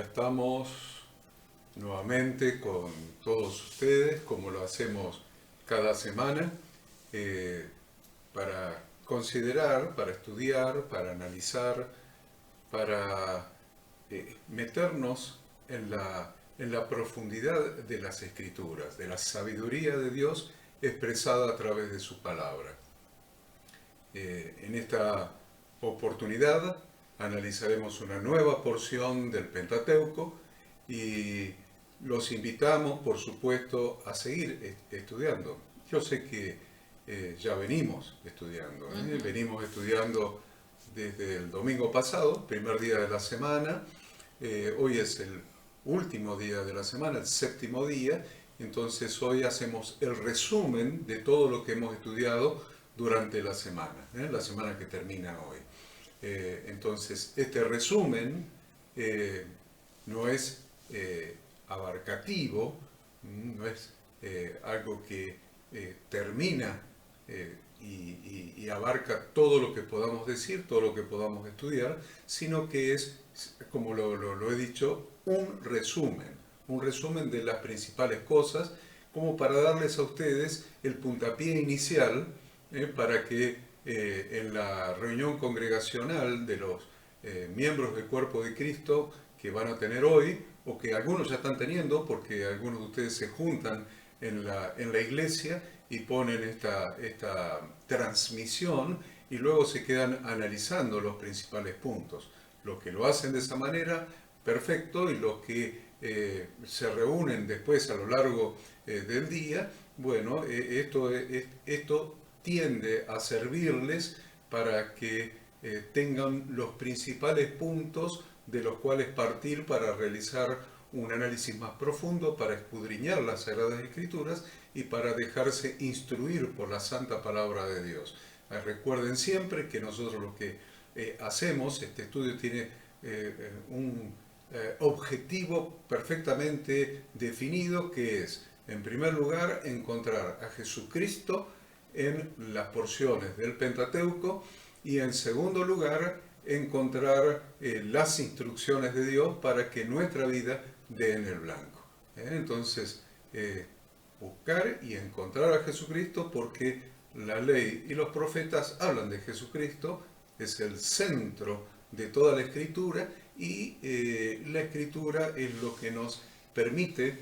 Ya estamos nuevamente con todos ustedes, como lo hacemos cada semana, eh, para considerar, para estudiar, para analizar, para meternos en la profundidad de las Escrituras, de la sabiduría de Dios expresada a través de su palabra. En esta oportunidad analizaremos una nueva porción del Pentateuco y los invitamos, por supuesto, a seguir estudiando. Yo sé que ya venimos estudiando, venimos estudiando desde el domingo pasado, primer día de la semana. Hoy es el último día de la semana, el séptimo día. Entonces hoy hacemos el resumen de todo lo que hemos estudiado durante la semana que termina hoy. Entonces, este resumen no es abarcativo, no es algo que termina y abarca todo lo que podamos decir, todo lo que podamos estudiar, sino que es, como lo he dicho, un resumen de las principales cosas, como para darles a ustedes el puntapié inicial para que en la reunión congregacional de los miembros del cuerpo de Cristo que van a tener hoy, o que algunos ya están teniendo, porque algunos de ustedes se juntan en la iglesia y ponen esta transmisión y luego se quedan analizando los principales puntos. Los que lo hacen de esa manera, perfecto, y los que se reúnen después a lo largo del día, bueno, esto tiende a servirles para que tengan los principales puntos de los cuales partir para realizar un análisis más profundo, para escudriñar las Sagradas Escrituras y para dejarse instruir por la santa palabra de Dios. Recuerden siempre que nosotros lo que hacemos, este estudio tiene un objetivo perfectamente definido, que es, en primer lugar, encontrar a Jesucristo en las porciones del Pentateuco, y en segundo lugar encontrar las instrucciones de Dios para que nuestra vida dé en el blanco. Entonces, buscar y encontrar a Jesucristo, porque la ley y los profetas hablan de Jesucristo, es el centro de toda la Escritura, y la Escritura es lo que nos permite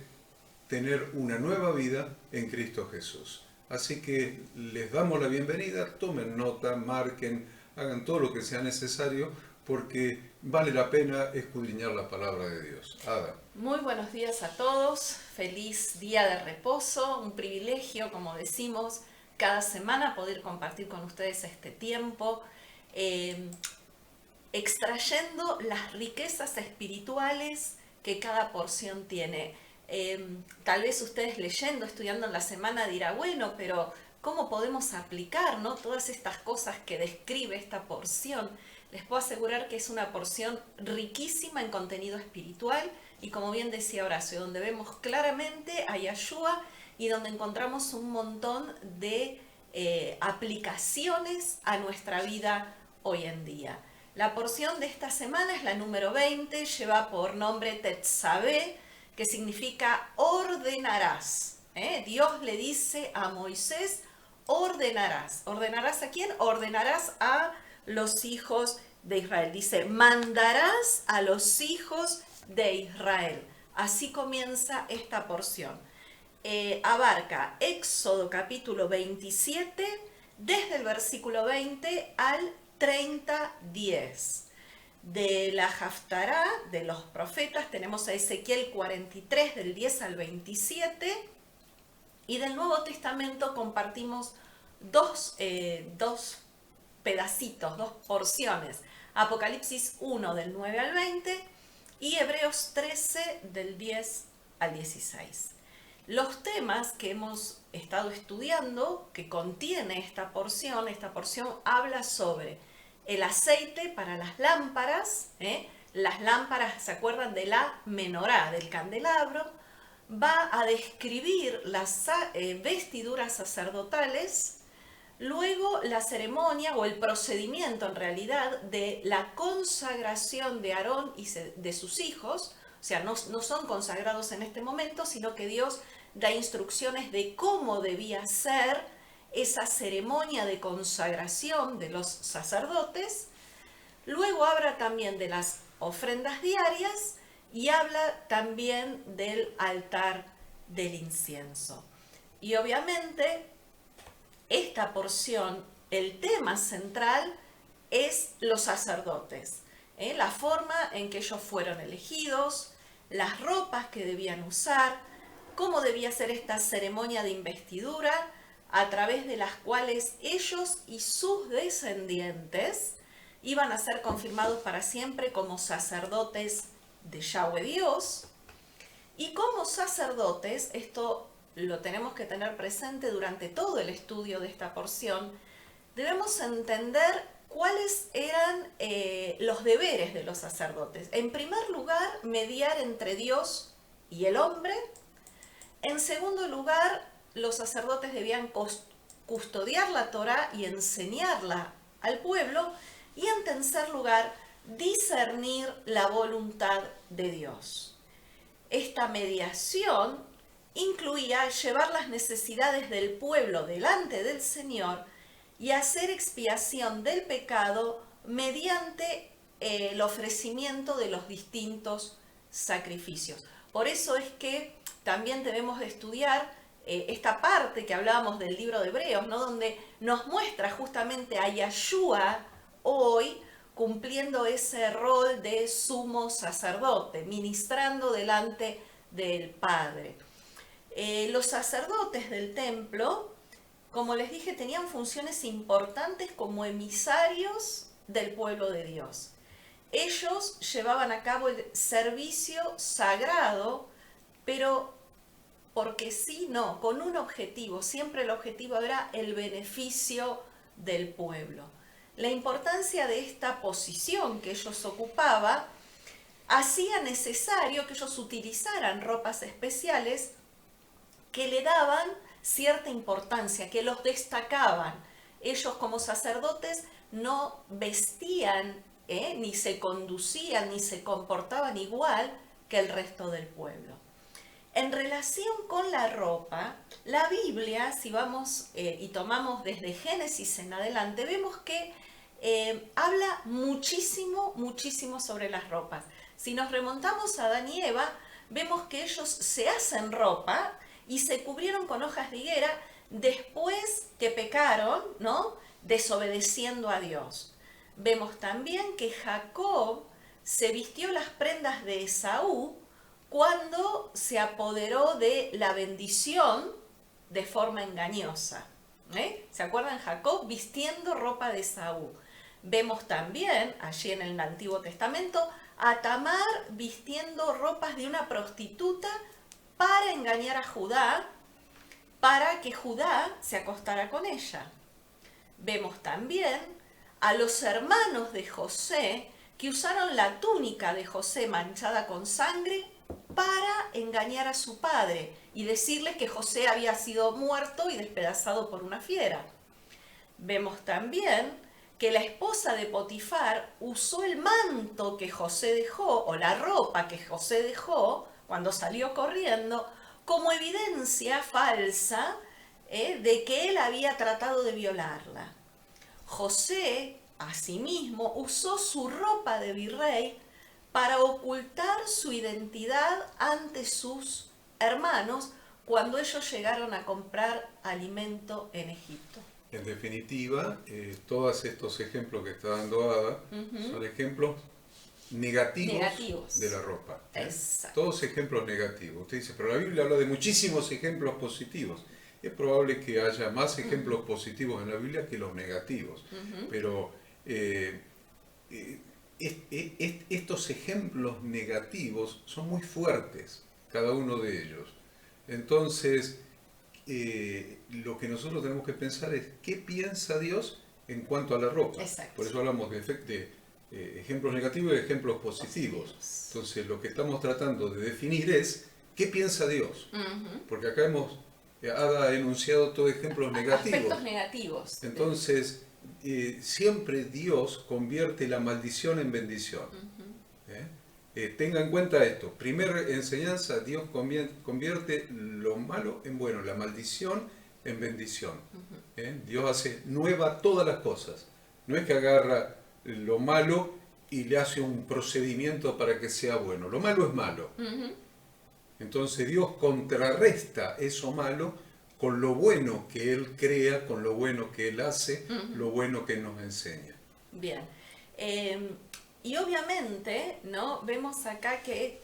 tener una nueva vida en Cristo Jesús. Así que les damos la bienvenida, tomen nota, marquen, hagan todo lo que sea necesario, porque vale la pena escudriñar la palabra de Dios. Ada. Muy buenos días a todos, feliz día de reposo, un privilegio, como decimos, cada semana poder compartir con ustedes este tiempo, extrayendo las riquezas espirituales que cada porción tiene. Tal vez ustedes leyendo, estudiando en la semana dirá, bueno, pero ¿cómo podemos aplicar, ¿no?, todas estas cosas que describe esta porción? Les puedo asegurar que es una porción riquísima en contenido espiritual y, como bien decía Horacio, donde vemos claramente a Yeshua y donde encontramos un montón de aplicaciones a nuestra vida hoy en día. La porción de esta semana es la número 20, lleva por nombre Tetzaveh, que significa ordenarás. Dios le dice a Moisés, ordenarás. ¿Ordenarás a quién? Ordenarás a los hijos de Israel. Dice, mandarás a los hijos de Israel. Así comienza esta porción. Abarca Éxodo capítulo 27, desde el versículo 20 al 30:10. De la Haftará, de los profetas, tenemos a Ezequiel 43, del 10 al 27. Y del Nuevo Testamento compartimos dos pedacitos, dos porciones. Apocalipsis 1, del 9 al 20, y Hebreos 13, del 10 al 16. Los temas que hemos estado estudiando, que contiene esta porción habla sobre el aceite para las lámparas. Las lámparas, ¿se acuerdan de la menorá, del candelabro? Va a describir las vestiduras sacerdotales. Luego la ceremonia o el procedimiento en realidad de la consagración de Aarón y de sus hijos, O sea, no son consagrados en este momento, sino que Dios da instrucciones de cómo debía ser esa ceremonia de consagración de los sacerdotes. Luego habla también de las ofrendas diarias y habla también del altar del incienso. Y obviamente esta porción, el tema central es los sacerdotes, la forma en que ellos fueron elegidos, las ropas que debían usar, cómo debía ser esta ceremonia de investidura, a través de las cuales ellos y sus descendientes iban a ser confirmados para siempre como sacerdotes de Yahweh Dios. Y como sacerdotes, esto lo tenemos que tener presente durante todo el estudio de esta porción, debemos entender cuáles eran los deberes de los sacerdotes. En primer lugar, mediar entre Dios y el hombre. En segundo lugar, los sacerdotes debían custodiar la Torá y enseñarla al pueblo. Y en tercer lugar, discernir la voluntad de Dios. Esta mediación incluía llevar las necesidades del pueblo delante del Señor y hacer expiación del pecado mediante el ofrecimiento de los distintos sacrificios. Por eso es que también debemos de estudiar esta parte que hablábamos del libro de Hebreos, ¿no? Donde nos muestra justamente a Yahshua hoy cumpliendo ese rol de sumo sacerdote, ministrando delante del Padre. Los sacerdotes del templo, como les dije, tenían funciones importantes como emisarios del pueblo de Dios. Ellos llevaban a cabo el servicio sagrado, pero porque sí, no, con un objetivo. Siempre el objetivo era el beneficio del pueblo. La importancia de esta posición que ellos ocupaban hacía necesario que ellos utilizaran ropas especiales que le daban cierta importancia, que los destacaban. Ellos como sacerdotes no vestían, ni se conducían, ni se comportaban igual que el resto del pueblo. En relación con la ropa, la Biblia, si vamos y tomamos desde Génesis en adelante, vemos que habla muchísimo sobre las ropas. Si nos remontamos a Adán y Eva, vemos que ellos se hacen ropa y se cubrieron con hojas de higuera después que pecaron, ¿no? Desobedeciendo a Dios. Vemos también que Jacob se vistió las prendas de Esaú cuando se apoderó de la bendición de forma engañosa. ¿Se acuerdan? Jacob vistiendo ropa de Esaú. Vemos también, allí en el Antiguo Testamento, a Tamar vistiendo ropas de una prostituta para engañar a Judá, para que Judá se acostara con ella. Vemos también a los hermanos de José que usaron la túnica de José manchada con sangre para engañar a su padre y decirle que José había sido muerto y despedazado por una fiera. Vemos también que la esposa de Potifar usó el manto que José dejó, o la ropa que José dejó cuando salió corriendo, como evidencia falsa de que él había tratado de violarla. José, asimismo, usó su ropa de virrey para ocultar su identidad ante sus hermanos cuando ellos llegaron a comprar alimento en Egipto. En definitiva, todos estos ejemplos que está dando Ada son ejemplos negativos de la ropa. Todos ejemplos negativos. Usted dice, pero la Biblia habla de muchísimos ejemplos positivos. Es probable que haya más ejemplos positivos en la Biblia que los negativos. Pero estos ejemplos negativos son muy fuertes, cada uno de ellos. Entonces, lo que nosotros tenemos que pensar es qué piensa Dios en cuanto a la ropa. Exacto. Por eso hablamos de ejemplos negativos y ejemplos positivos. Entonces, lo que estamos tratando de definir es qué piensa Dios. Porque acá Ada ha enunciado todos ejemplos negativos. Aspectos negativos. Entonces, siempre Dios convierte la maldición en bendición. tenga en cuenta esto. Primera enseñanza, Dios convierte lo malo en bueno, la maldición en bendición. Dios hace nueva todas las cosas. No es que agarra lo malo y le hace un procedimiento para que sea bueno. Lo malo es malo. Entonces Dios contrarresta eso malo con lo bueno que Él crea, con lo bueno que Él hace, lo bueno que nos enseña. Bien. Y obviamente, ¿no? Vemos acá que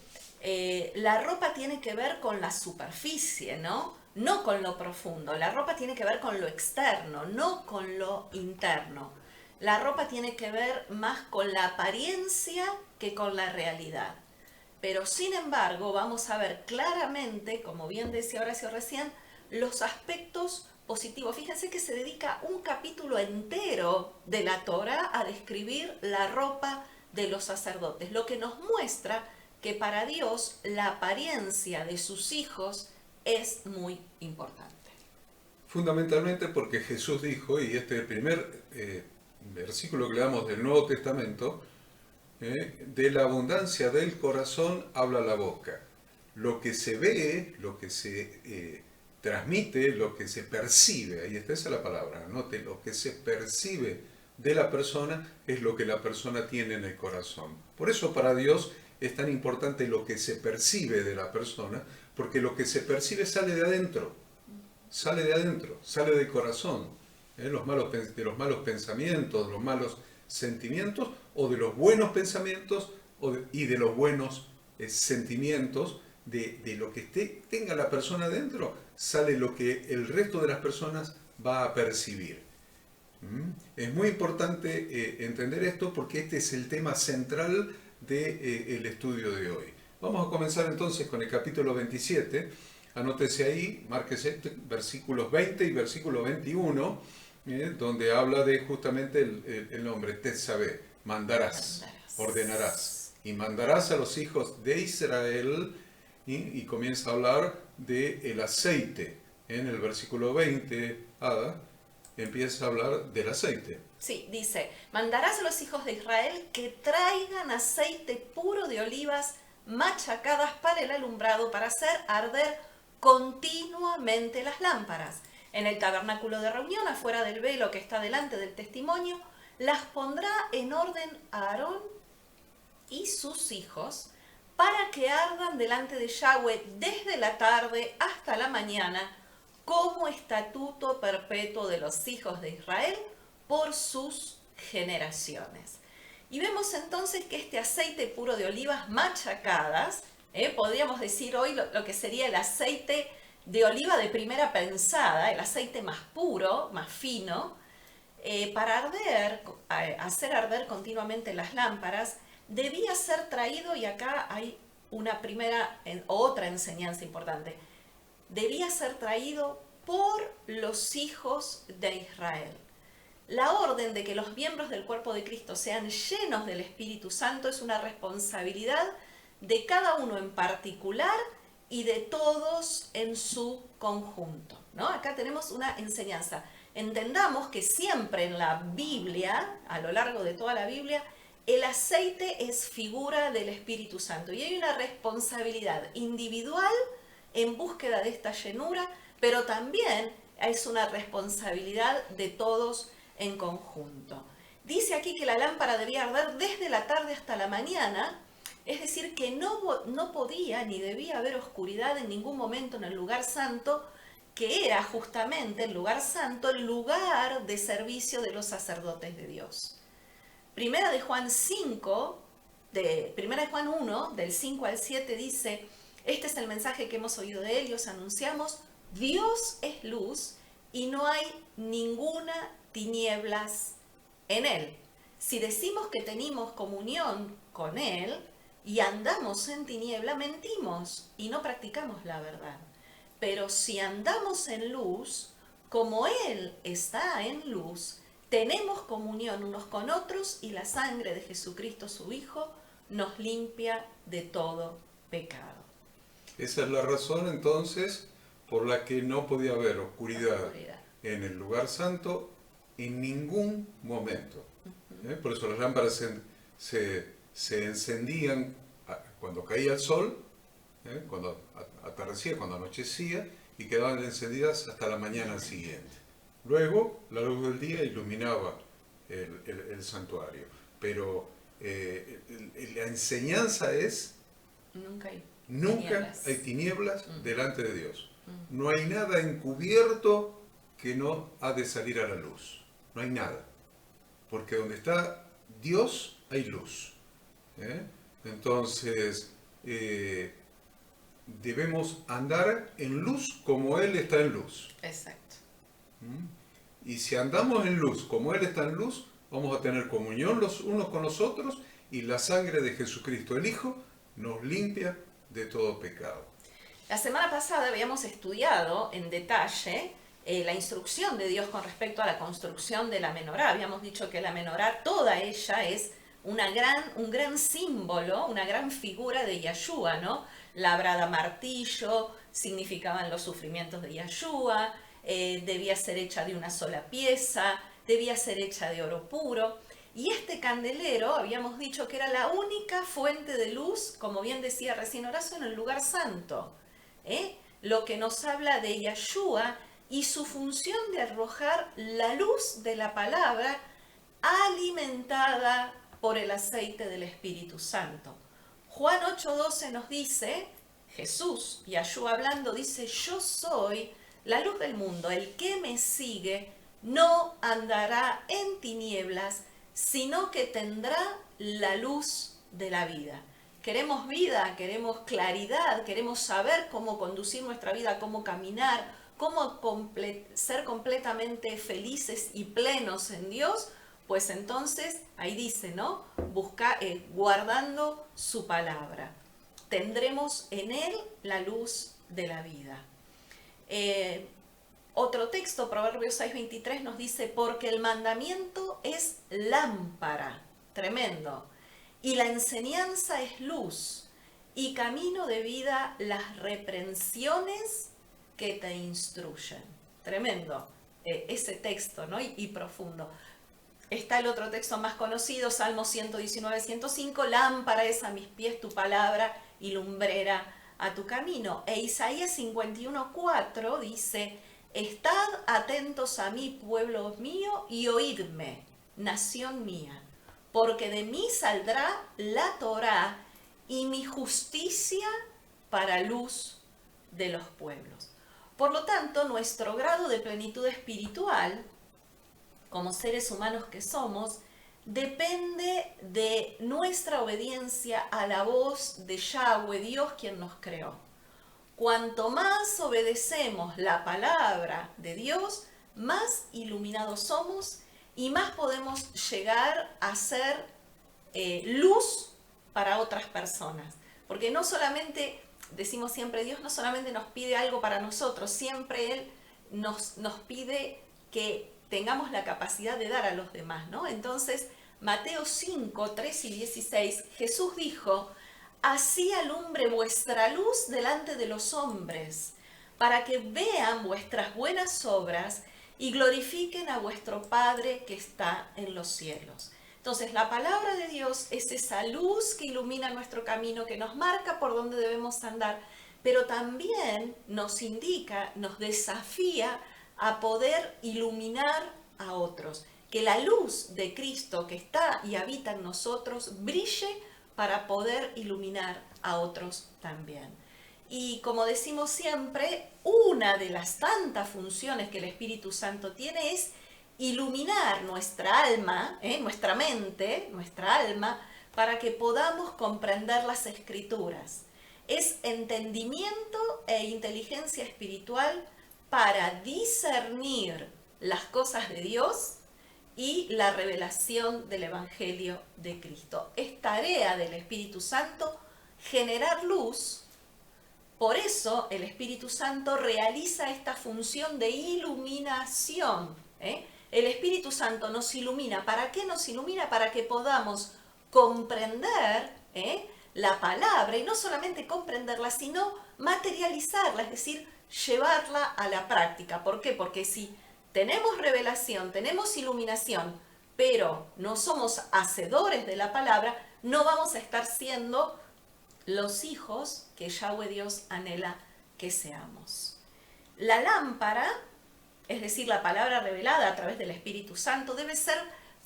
la ropa tiene que ver con la superficie, ¿no? No con lo profundo. La ropa tiene que ver con lo externo, no con lo interno. La ropa tiene que ver más con la apariencia que con la realidad. Pero sin embargo, vamos a ver claramente, como bien decía Horacio recién, los aspectos positivos. Fíjense que se dedica un capítulo entero de la Torá a describir la ropa de los sacerdotes, lo que nos muestra que para Dios la apariencia de sus hijos es muy importante. Fundamentalmente porque Jesús dijo, y este es el primer versículo que le damos del Nuevo Testamento, de la abundancia del corazón habla la boca. Lo que se ve, lo que se transmite, lo que se percibe, ahí está, esa es la palabra, note, lo que se percibe de la persona es lo que la persona tiene en el corazón. Por eso para Dios es tan importante lo que se percibe de la persona, porque lo que se percibe sale de adentro, sale del corazón, de los malos pensamientos, de los malos sentimientos, o de los buenos pensamientos y de los buenos sentimientos, de lo que tenga la persona dentro, sale lo que el resto de las personas va a percibir. Es muy importante entender esto porque este es el tema central del estudio de hoy. Vamos a comenzar entonces con el capítulo 27. Anótese ahí, márquese versículos 20 y versículo 21, donde habla de justamente el nombre, Tetzabé, mandarás, ordenarás. Y mandarás a los hijos de Israel, y comienza a hablar del aceite. En el versículo 20, Ada, empieza a hablar del aceite. Sí, dice, mandarás a los hijos de Israel que traigan aceite puro de olivas machacadas para el alumbrado, para hacer arder continuamente las lámparas. En el tabernáculo de reunión, afuera del velo que está delante del testimonio, las pondrá en orden Aarón y sus hijos, para que ardan delante de Yahweh desde la tarde hasta la mañana, como estatuto perpetuo de los hijos de Israel por sus generaciones. Y vemos entonces que este aceite puro de olivas machacadas, podríamos decir hoy lo que sería el aceite de oliva de primera pensada, el aceite más puro, más fino, para hacer arder continuamente las lámparas, debía ser traído, y acá hay otra enseñanza importante, debía ser traído por los hijos de Israel. La orden de que los miembros del cuerpo de Cristo sean llenos del Espíritu Santo es una responsabilidad de cada uno en particular y de todos en su conjunto, ¿no? Acá tenemos una enseñanza. Entendamos que siempre en la Biblia, a lo largo de toda la Biblia, el aceite es figura del Espíritu Santo y hay una responsabilidad individual en búsqueda de esta llenura, pero también es una responsabilidad de todos en conjunto. Dice aquí que la lámpara debía arder desde la tarde hasta la mañana, es decir, que no podía ni debía haber oscuridad en ningún momento en el lugar santo, que era justamente el lugar santo, el lugar de servicio de los sacerdotes de Dios. Primera de Juan 1, del 5 al 7 dice, este es el mensaje que hemos oído de él y os anunciamos, Dios es luz y no hay ninguna tinieblas en él. Si decimos que tenemos comunión con él y andamos en tiniebla, mentimos y no practicamos la verdad. Pero si andamos en luz, como él está en luz, tenemos comunión unos con otros y la sangre de Jesucristo su Hijo nos limpia de todo pecado. Esa es la razón entonces por la que no podía haber oscuridad en el lugar santo en ningún momento. Por eso las lámparas se encendían cuando caía el sol, cuando atardecía, cuando anochecía, y quedaban encendidas hasta la mañana siguiente. Luego, la luz del día iluminaba el santuario. Pero la enseñanza es: nunca hay tinieblas delante de Dios. No hay nada encubierto que no ha de salir a la luz. No hay nada. Porque donde está Dios hay luz. Entonces, debemos andar en luz como Él está en luz. Exacto. Y si andamos en luz como Él está en luz, vamos a tener comunión los unos con los otros, y la sangre de Jesucristo, el Hijo, nos limpia de todo pecado. La semana pasada habíamos estudiado en detalle la instrucción de Dios con respecto a la construcción de la menorá. Habíamos dicho que la menorá, toda ella, es un gran símbolo, una gran figura de Yahshua, ¿no? Labrada a martillo, significaban los sufrimientos de Yahshua, debía ser hecha de una sola pieza, debía ser hecha de oro puro. Y este candelero, habíamos dicho que era la única fuente de luz, como bien decía recién Horacio, en el lugar santo. Lo que nos habla de Yahshua y su función de arrojar la luz de la palabra alimentada por el aceite del Espíritu Santo. Juan 8:12 nos dice, Jesús, Yahshua hablando, dice: yo soy la luz del mundo, el que me sigue no andará en tinieblas, sino que tendrá la luz de la vida. Queremos vida, queremos claridad, queremos saber cómo conducir nuestra vida, cómo caminar, cómo ser completamente felices y plenos en Dios. Pues entonces, ahí dice, ¿no? Guardando su palabra. Tendremos en Él la luz de la vida. Otro texto, Proverbios 6:23, nos dice: porque el mandamiento es lámpara, tremendo, y la enseñanza es luz, y camino de vida las reprensiones que te instruyen. Tremendo ese texto, ¿no? y profundo. Está el otro texto más conocido, Salmo 119:105, lámpara es a mis pies tu palabra y lumbrera a tu camino. E Isaías 51:4 dice: estad atentos a mí, pueblo mío, y oídme, nación mía, porque de mí saldrá la Torá y mi justicia para luz de los pueblos. Por lo tanto, nuestro grado de plenitud espiritual, como seres humanos que somos, depende de nuestra obediencia a la voz de Yahweh, Dios quien nos creó. Cuanto más obedecemos la palabra de Dios, más iluminados somos y más podemos llegar a ser luz para otras personas. Porque no solamente, decimos siempre, Dios no solamente nos pide algo para nosotros, siempre Él nos pide que tengamos la capacidad de dar a los demás, ¿no? Entonces, Mateo 5:13-16, Jesús dijo: así alumbre vuestra luz delante de los hombres, para que vean vuestras buenas obras y glorifiquen a vuestro Padre que está en los cielos. Entonces, la palabra de Dios es esa luz que ilumina nuestro camino, que nos marca por dónde debemos andar, pero también nos indica, nos desafía a poder iluminar a otros. Que la luz de Cristo que está y habita en nosotros brille para poder iluminar a otros también. Y como decimos siempre, una de las tantas funciones que el Espíritu Santo tiene es iluminar nuestra alma, nuestra mente, nuestra alma, para que podamos comprender las Escrituras. Es entendimiento e inteligencia espiritual para discernir las cosas de Dios y la revelación del Evangelio de Cristo. Es tarea del Espíritu Santo generar luz. Por eso el Espíritu Santo realiza esta función de iluminación. El Espíritu Santo nos ilumina. ¿Para qué nos ilumina? Para que podamos comprender la palabra, y no solamente comprenderla, sino materializarla, es decir, llevarla a la práctica. ¿Por qué? Porque si tenemos revelación, tenemos iluminación, pero no somos hacedores de la palabra, no vamos a estar siendo los hijos que Yahweh Dios anhela que seamos. La lámpara, es decir, la palabra revelada a través del Espíritu Santo, debe ser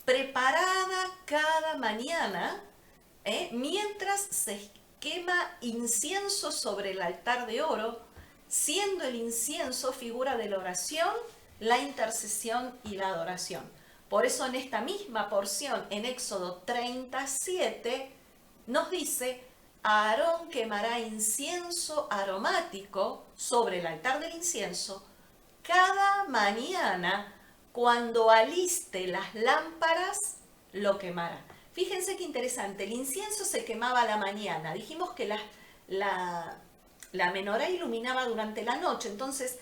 preparada cada mañana mientras se quema incienso sobre el altar de oro, siendo el incienso figura de la oración, la intercesión y la adoración. Por eso en esta misma porción, en Éxodo 37, nos dice: Aarón quemará incienso aromático sobre el altar del incienso cada mañana, cuando aliste las lámparas lo quemará. Fíjense qué interesante, el incienso se quemaba a la mañana. Dijimos que la menorá iluminaba durante la noche, entonces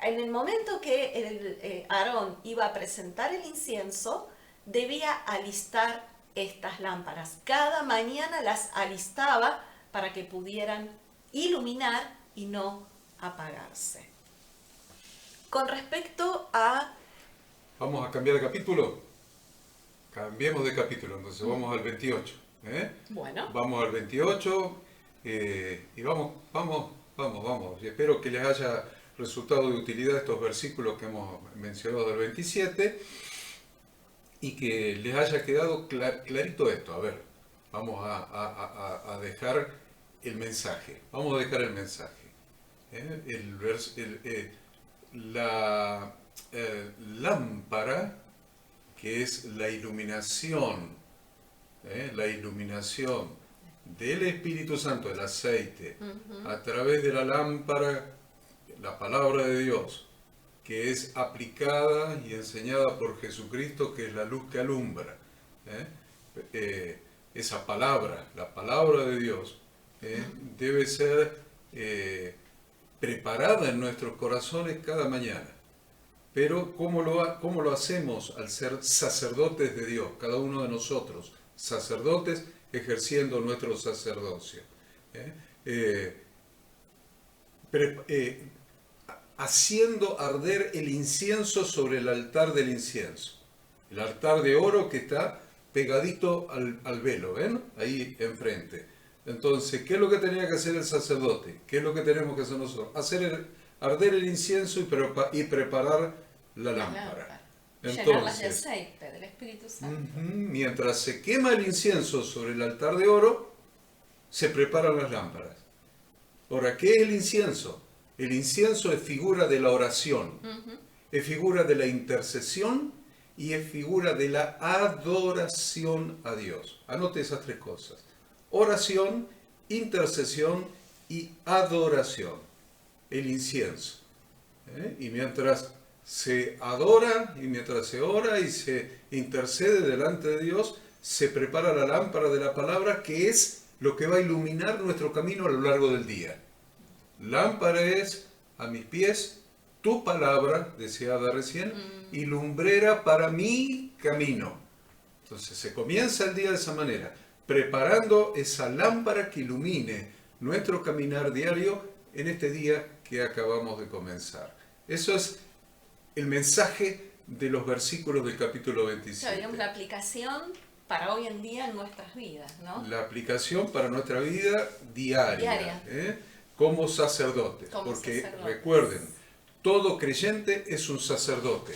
en el momento que Aarón iba a presentar el incienso, debía alistar estas lámparas. Cada mañana las alistaba para que pudieran iluminar y no apagarse. Con respecto a... ¿Vamos a cambiar de capítulo? Cambiemos de capítulo, entonces vamos al 28. Bueno. Vamos al 28 y vamos. Y espero que les haya resultado de utilidad estos versículos que hemos mencionado del 27 y que les haya quedado clarito esto. A ver, vamos a dejar el mensaje. Vamos a dejar el mensaje. La lámpara, que es la iluminación del Espíritu Santo, el aceite, a través de la lámpara, la palabra de Dios, que es aplicada y enseñada por Jesucristo, que es la luz que alumbra. Esa palabra, la palabra de Dios, debe ser preparada en nuestros corazones cada mañana. Pero ¿cómo lo hacemos al ser sacerdotes de Dios? Cada uno de nosotros, sacerdotes ejerciendo nuestro sacerdocio. Haciendo arder el incienso sobre el altar del incienso. El altar de oro que está pegadito al velo, ¿ven? Ahí enfrente. Entonces, ¿qué es lo que tenía que hacer el sacerdote? ¿Qué es lo que tenemos que hacer nosotros? Arder el incienso y preparar la lámpara. Llenarlas de aceite del Espíritu Santo. Mientras se quema el incienso sobre el altar de oro, se preparan las lámparas. Ahora, ¿qué es el incienso? El incienso es figura de la oración, es figura de la intercesión y es figura de la adoración a Dios. Anote esas tres cosas: oración, intercesión y adoración. El incienso. Y mientras se adora, y mientras se ora y se intercede delante de Dios, se prepara la lámpara de la palabra, que es lo que va a iluminar nuestro camino a lo largo del día. Lámpara es a mis pies tu palabra, deseada recién, y lumbrera para mi camino. Entonces se comienza el día de esa manera, preparando esa lámpara que ilumine nuestro caminar diario en este día que acabamos de comenzar. Eso es el mensaje de los versículos del capítulo 27. Digamos, la aplicación para hoy en día en nuestras vidas, ¿no? La aplicación para nuestra vida diaria. Como sacerdotes. Porque recuerden, todo creyente es un sacerdote.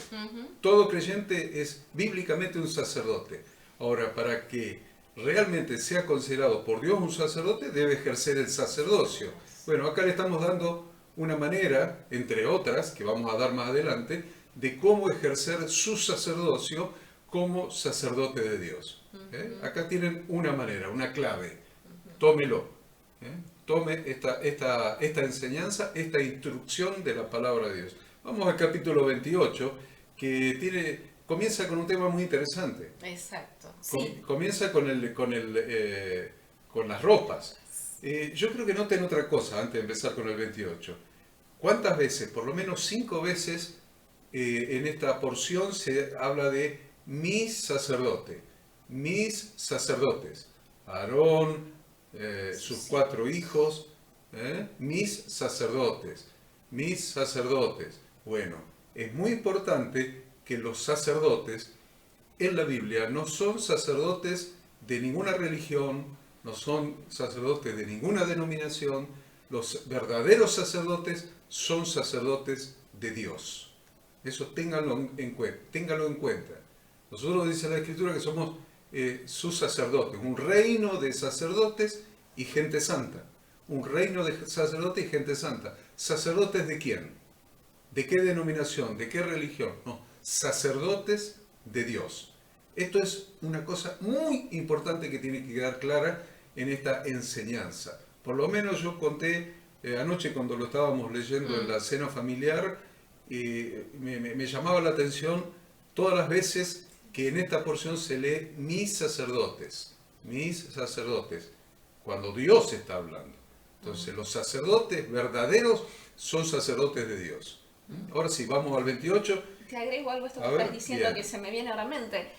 Todo creyente es bíblicamente un sacerdote. Ahora, para que realmente sea considerado por Dios un sacerdote, debe ejercer el sacerdocio. Bueno, acá le estamos dando una manera, entre otras, que vamos a dar más adelante, de cómo ejercer su sacerdocio como sacerdote de Dios. Acá tienen una manera, una clave. Tómelo. Tome esta enseñanza, esta instrucción de la palabra de Dios. Vamos al capítulo 28, que comienza con un tema muy interesante. Exacto. Sí. Comienza con las ropas. Yo creo que noten otra cosa antes de empezar con el 28. ¿Cuántas veces? Por lo menos 5 veces en esta porción se habla de mis sacerdotes. Mis sacerdotes. Aarón, sus 4 hijos, mis sacerdotes. Mis sacerdotes. Bueno, es muy importante que los sacerdotes en la Biblia no son sacerdotes de ninguna religión, no son sacerdotes de ninguna denominación. Los verdaderos sacerdotes son sacerdotes de Dios. Eso ténganlo en cuenta. Nosotros dice la Escritura que somos sus sacerdotes, un reino de sacerdotes y gente santa. Un reino de sacerdotes y gente santa. ¿Sacerdotes de quién? ¿De qué denominación? ¿De qué religión? No, sacerdotes de Dios. Esto es una cosa muy importante que tiene que quedar clara en esta enseñanza. Por lo menos yo conté anoche cuando lo estábamos leyendo en la cena familiar, me llamaba la atención todas las veces que en esta porción se lee mis sacerdotes, cuando Dios está hablando. Entonces los sacerdotes verdaderos son sacerdotes de Dios. Ahora sí, vamos al 28. Te agrego algo a esto que estás diciendo, bien, que se me viene a la mente.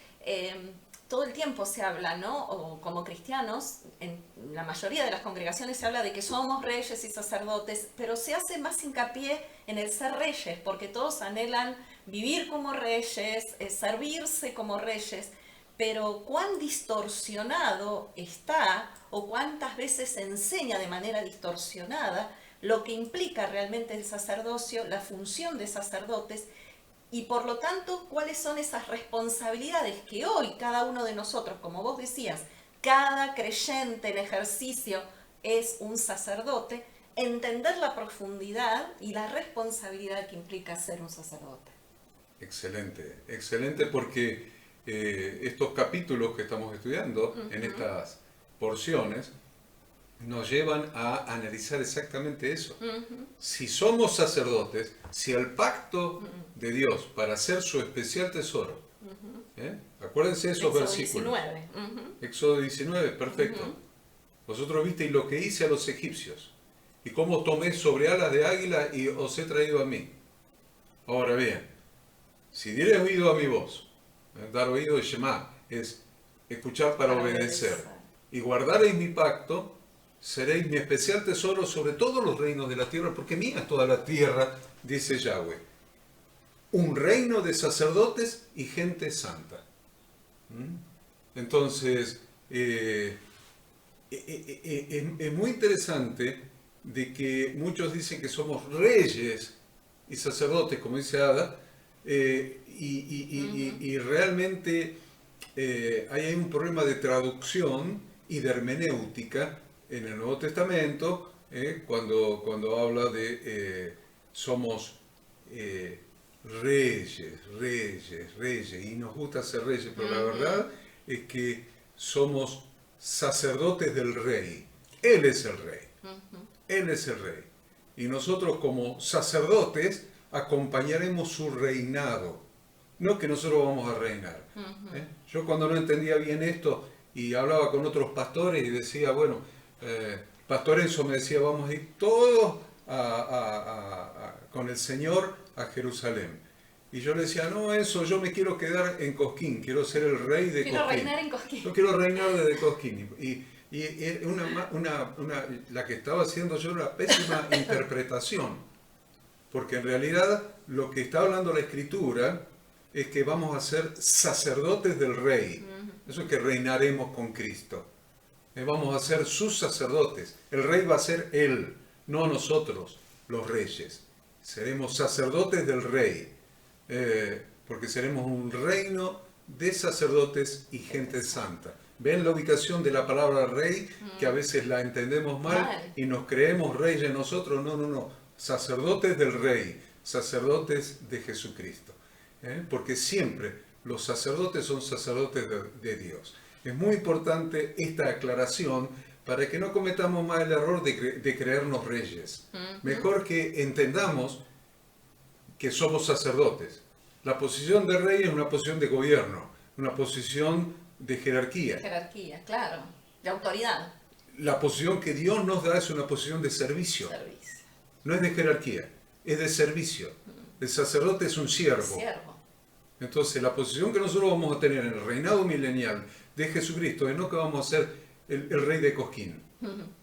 Todo el tiempo se habla, ¿no? O como cristianos, en la mayoría de las congregaciones se habla de que somos reyes y sacerdotes, pero se hace más hincapié en el ser reyes, porque todos anhelan vivir como reyes, servirse como reyes, pero cuán distorsionado está o cuántas veces se enseña de manera distorsionada lo que implica realmente el sacerdocio, la función de sacerdotes, y por lo tanto, ¿cuáles son esas responsabilidades que hoy cada uno de nosotros, como vos decías, cada creyente en ejercicio es un sacerdote? Entender la profundidad y la responsabilidad que implica ser un sacerdote. Excelente, excelente, porque estos capítulos que estamos estudiando en estas porciones nos llevan a analizar exactamente eso. Si somos sacerdotes, si el pacto de Dios para ser su especial tesoro, acuérdense de esos versículos. 19. Éxodo 19, perfecto. Vosotros visteis lo que hice a los egipcios y cómo tomé sobre alas de águila y os he traído a mí. Ahora bien, si diereis oído a mi voz, dar oído de Shema, es escuchar para obedecer, y guardareis mi pacto, seréis mi especial tesoro sobre todos los reinos de la tierra, porque mía es toda la tierra, dice Yahweh. Un reino de sacerdotes y gente santa. Entonces, es muy interesante de que muchos dicen que somos reyes y sacerdotes, como dice Ada, y realmente hay un problema de traducción y de hermenéutica en el Nuevo Testamento, cuando habla de somos reyes, y nos gusta ser reyes, pero la verdad es que somos sacerdotes del rey. Él es el rey. Él es el rey. Y nosotros como sacerdotes acompañaremos su reinado. No que nosotros vamos a reinar. Yo cuando no entendía bien esto y hablaba con otros pastores y decía, bueno, Pastor Enzo me decía, vamos a ir todos con el Señor a Jerusalén. Y yo le decía, no, Enzo, yo me quiero quedar en Cosquín, quiero ser el rey de Cosquín. Quiero reinar en Cosquín. Yo quiero reinar desde Cosquín. Y la que estaba haciendo yo era una pésima interpretación. Porque en realidad lo que está hablando la Escritura es que vamos a ser sacerdotes del Rey. Eso es que reinaremos con Cristo. Vamos a ser sus sacerdotes. El Rey va a ser Él, no nosotros, los reyes. Seremos sacerdotes del Rey, porque seremos un reino de sacerdotes y gente santa. ¿Ven la ubicación de la palabra rey? Que a veces la entendemos mal y nos creemos reyes nosotros. No. Sacerdotes del Rey, sacerdotes de Jesucristo. Porque siempre los sacerdotes son sacerdotes de Dios. Es muy importante esta aclaración para que no cometamos más el error de creernos reyes. Mejor que entendamos que somos sacerdotes. La posición de rey es una posición de gobierno, una posición de jerarquía. Jerarquía, claro, de autoridad. La posición que Dios nos da es una posición de servicio. No es de jerarquía, es de servicio. El sacerdote es un siervo. Entonces, la posición que nosotros vamos a tener en el reinado milenial de Jesucristo es no que vamos a ser el rey de Cosquín,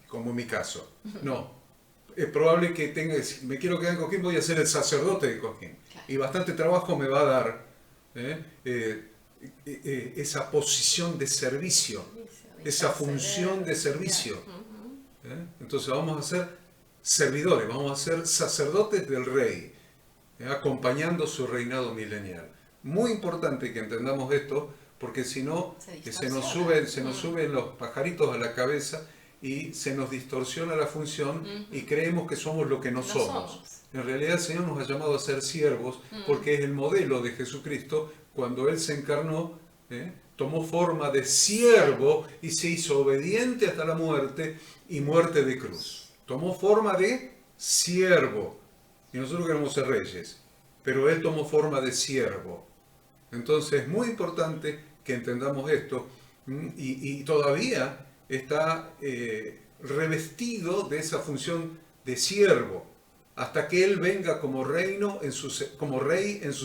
como en mi caso. No. Es probable que si me quiero quedar en Cosquín, voy a ser el sacerdote de Cosquín. Y bastante trabajo me va a dar esa posición de servicio esa función de servicio. Entonces vamos a ser servidores, vamos a ser sacerdotes del rey, acompañando su reinado milenial. Muy importante que entendamos esto, porque si no, se nos suben los pajaritos a la cabeza y se nos distorsiona la función y creemos que somos lo que no somos. En realidad el Señor nos ha llamado a ser siervos porque es el modelo de Jesucristo. Cuando Él se encarnó, tomó forma de siervo y se hizo obediente hasta la muerte y muerte de cruz. Tomó forma de siervo. Y nosotros queremos ser reyes, pero Él tomó forma de siervo. Entonces es muy importante que entendamos esto, y todavía está revestido de esa función de siervo hasta que Él venga como rey en su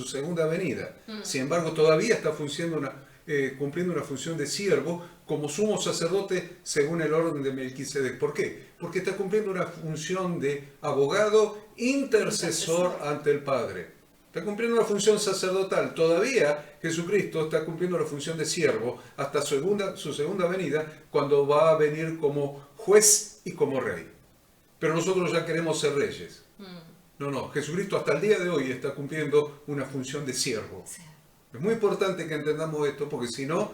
segunda venida. Sin embargo, todavía está cumpliendo una función de siervo como sumo sacerdote según el orden de Melquisedec. ¿Por qué? Porque está cumpliendo una función de abogado intercesor ante el Padre. Está cumpliendo una función sacerdotal. Todavía Jesucristo está cumpliendo la función de siervo hasta su segunda venida, cuando va a venir como juez y como rey. Pero nosotros ya queremos ser reyes. No, Jesucristo hasta el día de hoy está cumpliendo una función de siervo. Sí. Es muy importante que entendamos esto, porque si no,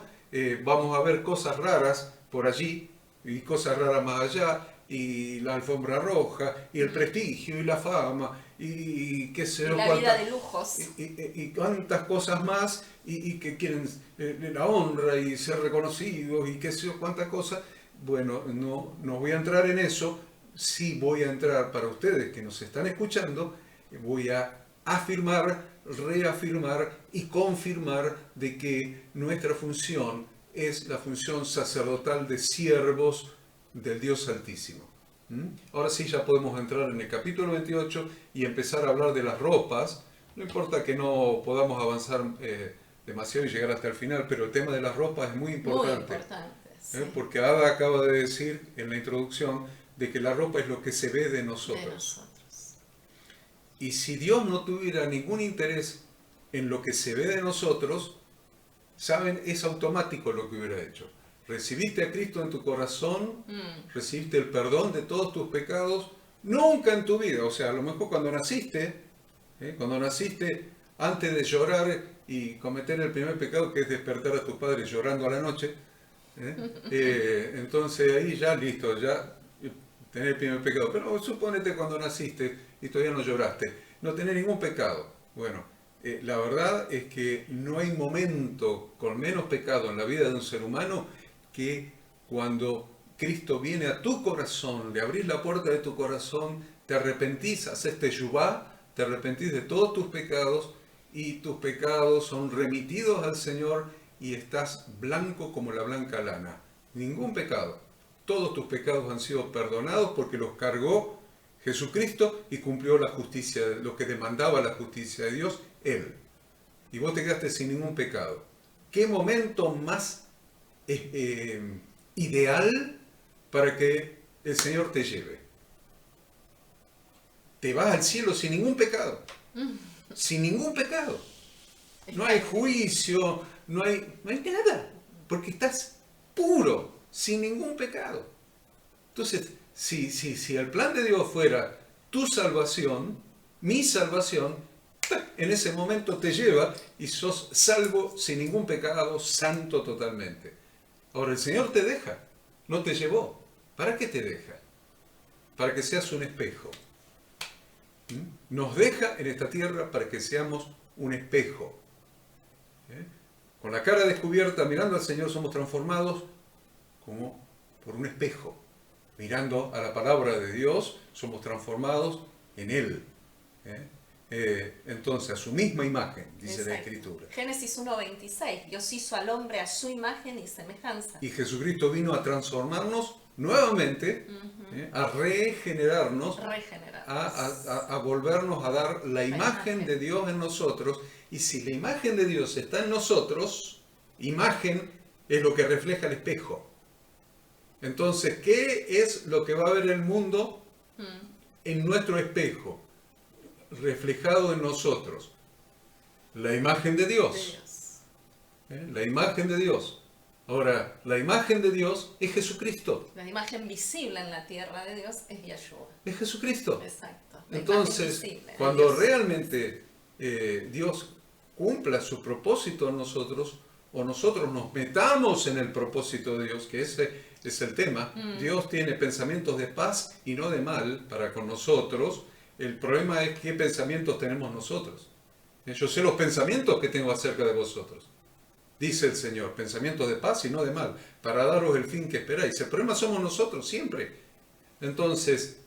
vamos a ver cosas raras por allí y cosas raras más allá, y la alfombra roja, y el prestigio, y la fama, y qué sé yo, la vida de lujos. Y cuántas cosas más, y que quieren la honra y ser reconocidos, y qué sé yo, cuántas cosas. Bueno, no voy a entrar en eso. Sí voy a entrar, para ustedes que nos están escuchando, voy a afirmar, reafirmar y confirmar de que nuestra función es la función sacerdotal de siervos del Dios Altísimo. Ahora sí ya podemos entrar en el capítulo 28 y empezar a hablar de las ropas. No importa que no podamos avanzar demasiado y llegar hasta el final, pero el tema de las ropas es muy importante. Muy importante, sí. Porque Ada acaba de decir en la introducción de que la ropa es lo que se ve de nosotros. Y si Dios no tuviera ningún interés en lo que se ve de nosotros, ¿saben? Es automático lo que hubiera hecho. Recibiste a Cristo en tu corazón, recibiste el perdón de todos tus pecados, nunca en tu vida, o sea, a lo mejor cuando naciste, antes de llorar y cometer el primer pecado, que es despertar a tu padre llorando a la noche, entonces ahí ya listo, ya tenés el primer pecado. Pero supónete cuando naciste y todavía no lloraste, no tenés ningún pecado. Bueno, la verdad es que no hay momento con menos pecado en la vida de un ser humano que cuando Cristo viene a tu corazón, le abrís la puerta de tu corazón, te arrepentís, haces teshuvá, te arrepentís de todos tus pecados y tus pecados son remitidos al Señor y estás blanco como la blanca lana. Ningún pecado. Todos tus pecados han sido perdonados porque los cargó Jesucristo y cumplió la justicia, lo que demandaba la justicia de Dios, Él. Y vos te quedaste sin ningún pecado. ¿Qué momento más ideal para que el Señor te lleve? Te vas al cielo sin ningún pecado. Sin ningún pecado. No hay juicio, no hay nada. Porque estás puro, sin ningún pecado. Entonces, si el plan de Dios fuera tu salvación, mi salvación, en ese momento te lleva y sos salvo sin ningún pecado, santo totalmente. Ahora el Señor te deja, no te llevó. ¿Para qué te deja? Para que seas un espejo. Nos deja en esta tierra para que seamos un espejo. Con la cara descubierta, mirando al Señor, somos transformados como por un espejo. Mirando a la palabra de Dios, somos transformados en Él. Entonces, a su misma imagen, dice la Escritura. Génesis 1:26, Dios hizo al hombre a su imagen y semejanza. Y Jesucristo vino a transformarnos nuevamente, a regenerarnos, a volvernos a dar la imagen de Dios en nosotros. Y si la imagen de Dios está en nosotros, imagen es lo que refleja el espejo. Entonces, ¿qué es lo que va a ver el mundo en nuestro espejo? Reflejado en nosotros. La imagen de Dios. La imagen de Dios. Ahora, la imagen de Dios es Jesucristo. La imagen visible en la tierra de Dios es Yeshua. Es Jesucristo. Exacto. La Entonces, imagen visible de cuando Dios. realmente Dios cumpla su propósito en nosotros, o nosotros nos metamos en el propósito de Dios, que ese es el tema. Dios tiene pensamientos de paz y no de mal para con nosotros. El problema es qué pensamientos tenemos nosotros. Yo sé los pensamientos que tengo acerca de vosotros, dice el Señor, pensamientos de paz y no de mal, para daros el fin que esperáis. El problema somos nosotros siempre. Entonces,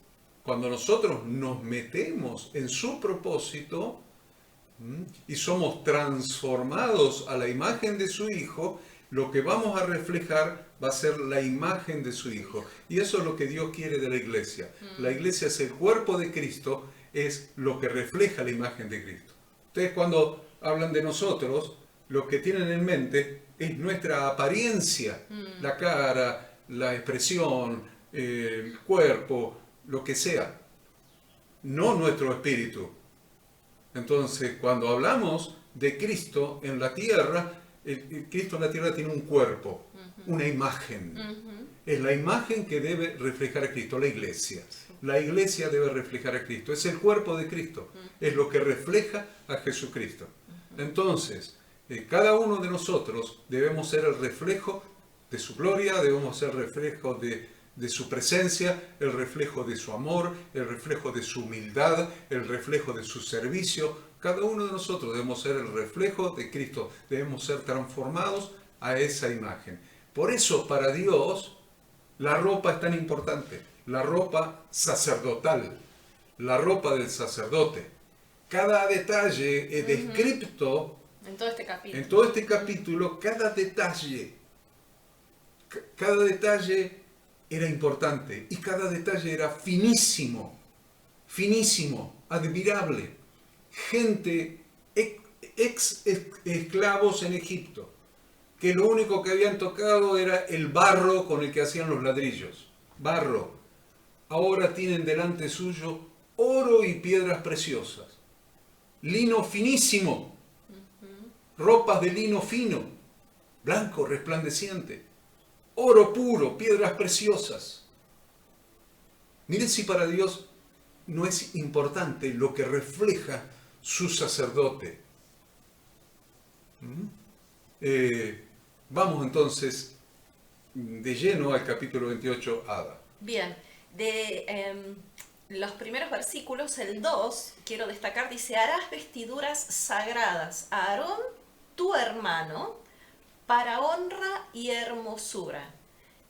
cuando nosotros nos metemos en su propósito y somos transformados a la imagen de su Hijo, lo que vamos a reflejar va a ser la imagen de su Hijo. Y eso es lo que Dios quiere de la iglesia. La iglesia es el cuerpo de Cristo, es lo que refleja la imagen de Cristo. Ustedes cuando hablan de nosotros, lo que tienen en mente es nuestra apariencia, la cara, la expresión, el cuerpo, lo que sea, no nuestro espíritu. Entonces, cuando hablamos de Cristo en la tierra, Cristo en la tierra tiene un cuerpo, una imagen. Es la imagen que debe reflejar a Cristo, la iglesia. La iglesia debe reflejar a Cristo, es el cuerpo de Cristo, es lo que refleja a Jesucristo. Entonces, cada uno de nosotros debemos ser el reflejo de su gloria, debemos ser el reflejo de su presencia, el reflejo de su amor, el reflejo de su humildad, el reflejo de su servicio. Cada uno de nosotros debemos ser el reflejo de Cristo, debemos ser transformados a esa imagen. Por eso, para Dios, la ropa es tan importante, la ropa sacerdotal, la ropa del sacerdote. Cada detalle es descrito en todo este capítulo. En todo este capítulo, cada detalle era importante y cada detalle era finísimo, admirable. Gente, ex esclavos en Egipto, que lo único que habían tocado era el barro con el que hacían los ladrillos. Barro. Ahora tienen delante suyo oro y piedras preciosas. Lino finísimo. Ropas de lino fino, blanco, resplandeciente. Oro puro, piedras preciosas. Miren si para Dios no es importante lo que refleja su sacerdote. Vamos entonces de lleno al capítulo 28, Ada. Bien, los primeros versículos, el 2, quiero destacar, dice: harás vestiduras sagradas a Aarón, tu hermano, para honra y hermosura.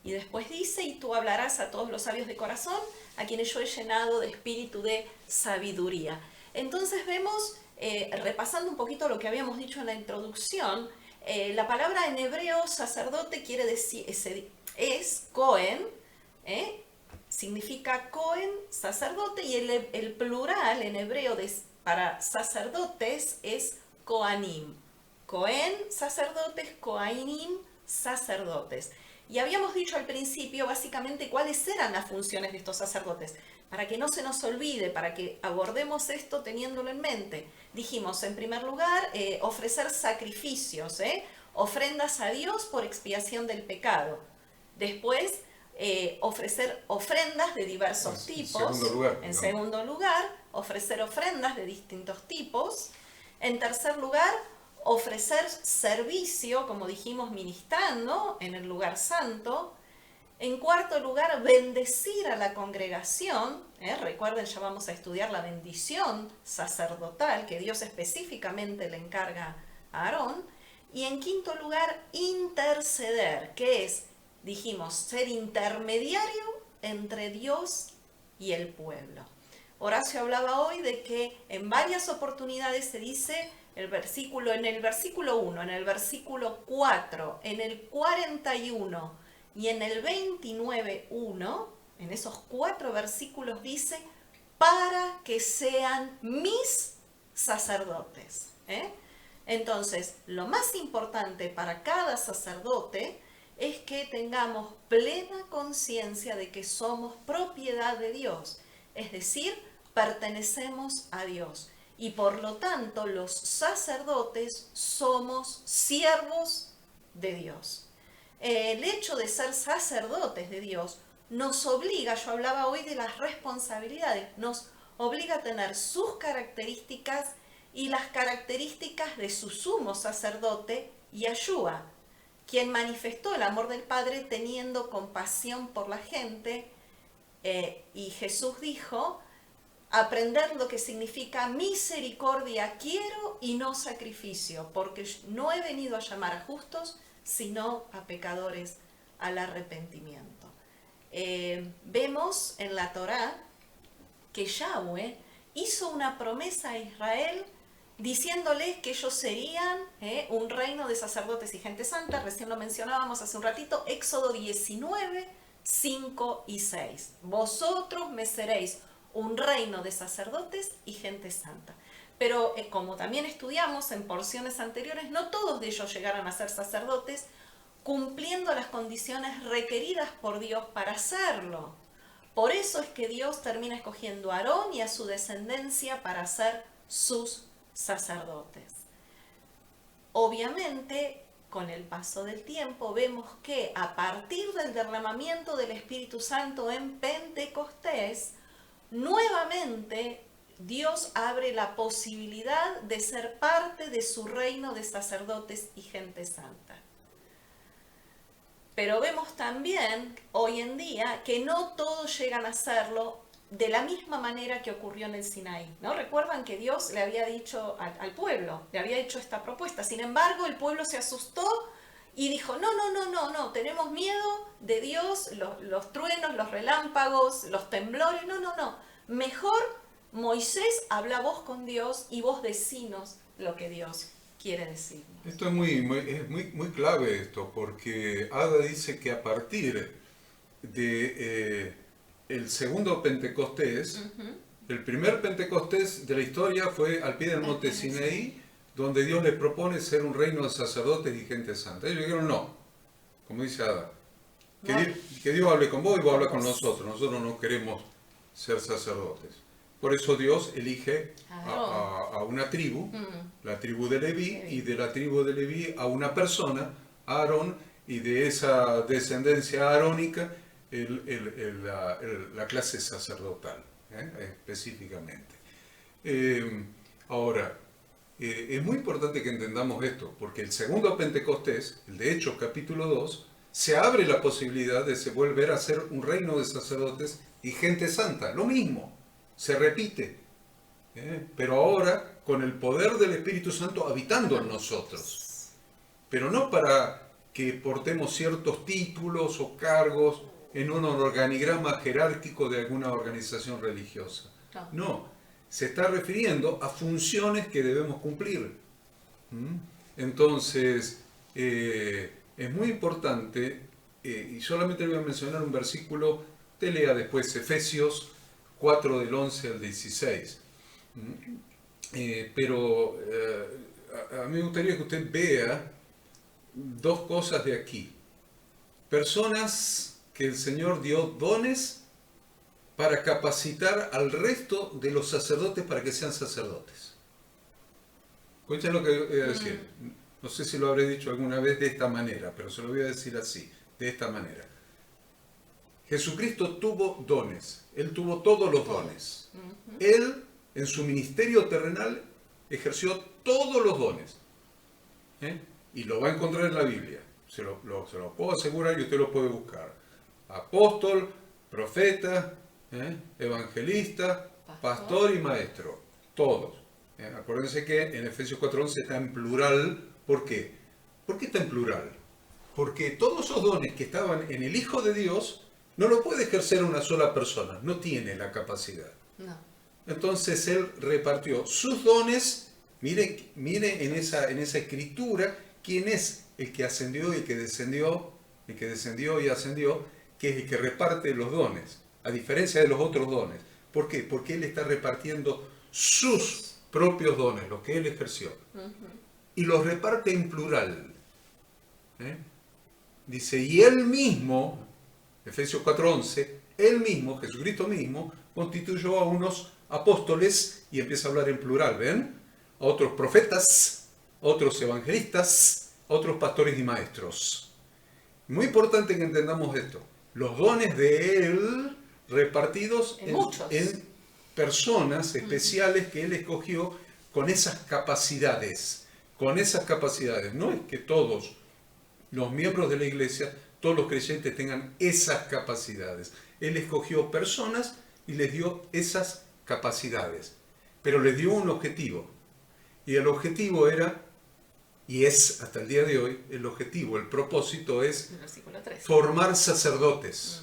Y después dice: y tú hablarás a todos los sabios de corazón, a quienes yo he llenado de espíritu de sabiduría. Entonces vemos, repasando un poquito lo que habíamos dicho en la introducción, la palabra en hebreo sacerdote quiere decir, es Cohen, significa Cohen, sacerdote, y el plural en hebreo para sacerdotes es Kohanim. Cohen, sacerdotes, Kohanim, sacerdotes. Y habíamos dicho al principio básicamente cuáles eran las funciones de estos sacerdotes, para que no se nos olvide, para que abordemos esto teniéndolo en mente. Dijimos, en primer lugar, ofrecer sacrificios, ofrendas a Dios por expiación del pecado. Después, ofrecer ofrendas de diversos tipos. En segundo lugar, ofrecer ofrendas de distintos tipos. En tercer lugar, ofrecer servicio, como dijimos, ministrando en el lugar santo. En cuarto lugar, bendecir a la congregación. Recuerden, ya vamos a estudiar la bendición sacerdotal que Dios específicamente le encarga a Aarón. Y en quinto lugar, interceder, que es, dijimos, ser intermediario entre Dios y el pueblo. Horacio hablaba hoy de que en varias oportunidades se dice en el versículo 1, en el versículo 4, en el 41 y en el 29:1, en esos 4 versículos dice, para que sean mis sacerdotes. Entonces, lo más importante para cada sacerdote es que tengamos plena conciencia de que somos propiedad de Dios, es decir, pertenecemos a Dios. Y por lo tanto, los sacerdotes somos siervos de Dios. el hecho de ser sacerdotes de Dios nos obliga, yo hablaba hoy de las responsabilidades, nos obliga a tener sus características y las características de su sumo sacerdote, Yeshua, quien manifestó el amor del Padre teniendo compasión por la gente, y Jesús dijo, aprender lo que significa misericordia quiero y no sacrificio, porque no he venido a llamar a justos, sino a pecadores al arrepentimiento. Vemos en la Torá que Yahweh hizo una promesa a Israel diciéndoles que ellos serían un reino de sacerdotes y gente santa. Recién lo mencionábamos hace un ratito, Éxodo 19, 5 y 6. Vosotros me seréis un reino de sacerdotes y gente santa. Pero como también estudiamos en porciones anteriores, no todos de ellos llegaron a ser sacerdotes, cumpliendo las condiciones requeridas por Dios para hacerlo. Por eso es que Dios termina escogiendo a Aarón y a su descendencia para ser sus sacerdotes. Obviamente, con el paso del tiempo, vemos que a partir del derramamiento del Espíritu Santo en Pentecostés, nuevamente Dios abre la posibilidad de ser parte de su reino de sacerdotes y gente santa. Pero vemos también hoy en día que no todos llegan a hacerlo de la misma manera que ocurrió en el Sinaí, ¿no? Recuerdan que Dios le había dicho al pueblo, le había hecho esta propuesta. Sin embargo, el pueblo se asustó y dijo, no, tenemos miedo de Dios, los truenos, los relámpagos, los temblores, no. Mejor, Moisés, habla vos con Dios y vos decinos lo que Dios quiere decirnos. Esto es muy clave esto, porque Ada dice que a partir de el segundo Pentecostés, el primer Pentecostés de la historia fue al pie del monte Sinaí, donde Dios les propone ser un reino de sacerdotes y gente santa. Ellos dijeron no, como dice Ada, que Dios hable con vos y vos hablas con nosotros no queremos ser sacerdotes. Por eso Dios elige a una tribu, la tribu de Leví, y de la tribu de Leví a una persona, Aarón, y de esa descendencia arónica, la clase sacerdotal, específicamente. Ahora, es muy importante que entendamos esto, porque el segundo Pentecostés, el de Hechos capítulo 2, se abre la posibilidad de volver a ser un reino de sacerdotes y gente santa, lo mismo. Se repite, pero ahora con el poder del Espíritu Santo habitando en nosotros. Pero no para que portemos ciertos títulos o cargos en un organigrama jerárquico de alguna organización religiosa. No, se está refiriendo a funciones que debemos cumplir. Entonces, es muy importante, y solamente voy a mencionar un versículo, te lea después Efesios 4 del 11 al 16. Pero a mí me gustaría que usted vea dos cosas de aquí. Personas que el Señor dio dones para capacitar al resto de los sacerdotes para que sean sacerdotes. Escuchen lo que voy a decir. No sé si lo habré dicho alguna vez de esta manera, pero se lo voy a decir así, de esta manera. Jesucristo tuvo dones, Él tuvo todos los dones. Él, en su ministerio terrenal, ejerció todos los dones. Y lo va a encontrar en la Biblia. Se lo puedo asegurar y usted lo puede buscar. Apóstol, profeta, evangelista, pastor y maestro. Todos. Acuérdense que en Efesios 4:11 está en plural. ¿Por qué? ¿Por qué está en plural? Porque todos esos dones que estaban en el Hijo de Dios no lo puede ejercer una sola persona, no tiene la capacidad. No. Entonces Él repartió sus dones. Mire en esa escritura quién es el que ascendió y el que descendió y ascendió, que es el que reparte los dones, a diferencia de los otros dones. ¿Por qué? Porque Él está repartiendo sus propios dones, los que Él ejerció. Y los reparte en plural. Dice, y Él mismo, Efesios 4:11, Él mismo, Jesucristo mismo, constituyó a unos apóstoles, y empieza a hablar en plural, ¿ven? A otros profetas, a otros evangelistas, a otros pastores y maestros. Muy importante que entendamos esto. Los dones de Él repartidos en personas especiales que Él escogió con esas capacidades. Con esas capacidades. No es que todos los miembros de la iglesia, todos los creyentes tengan esas capacidades. Él escogió personas y les dio esas capacidades. Pero les dio un objetivo. Y el objetivo era, y es hasta el día de hoy, el objetivo, el propósito es formar sacerdotes.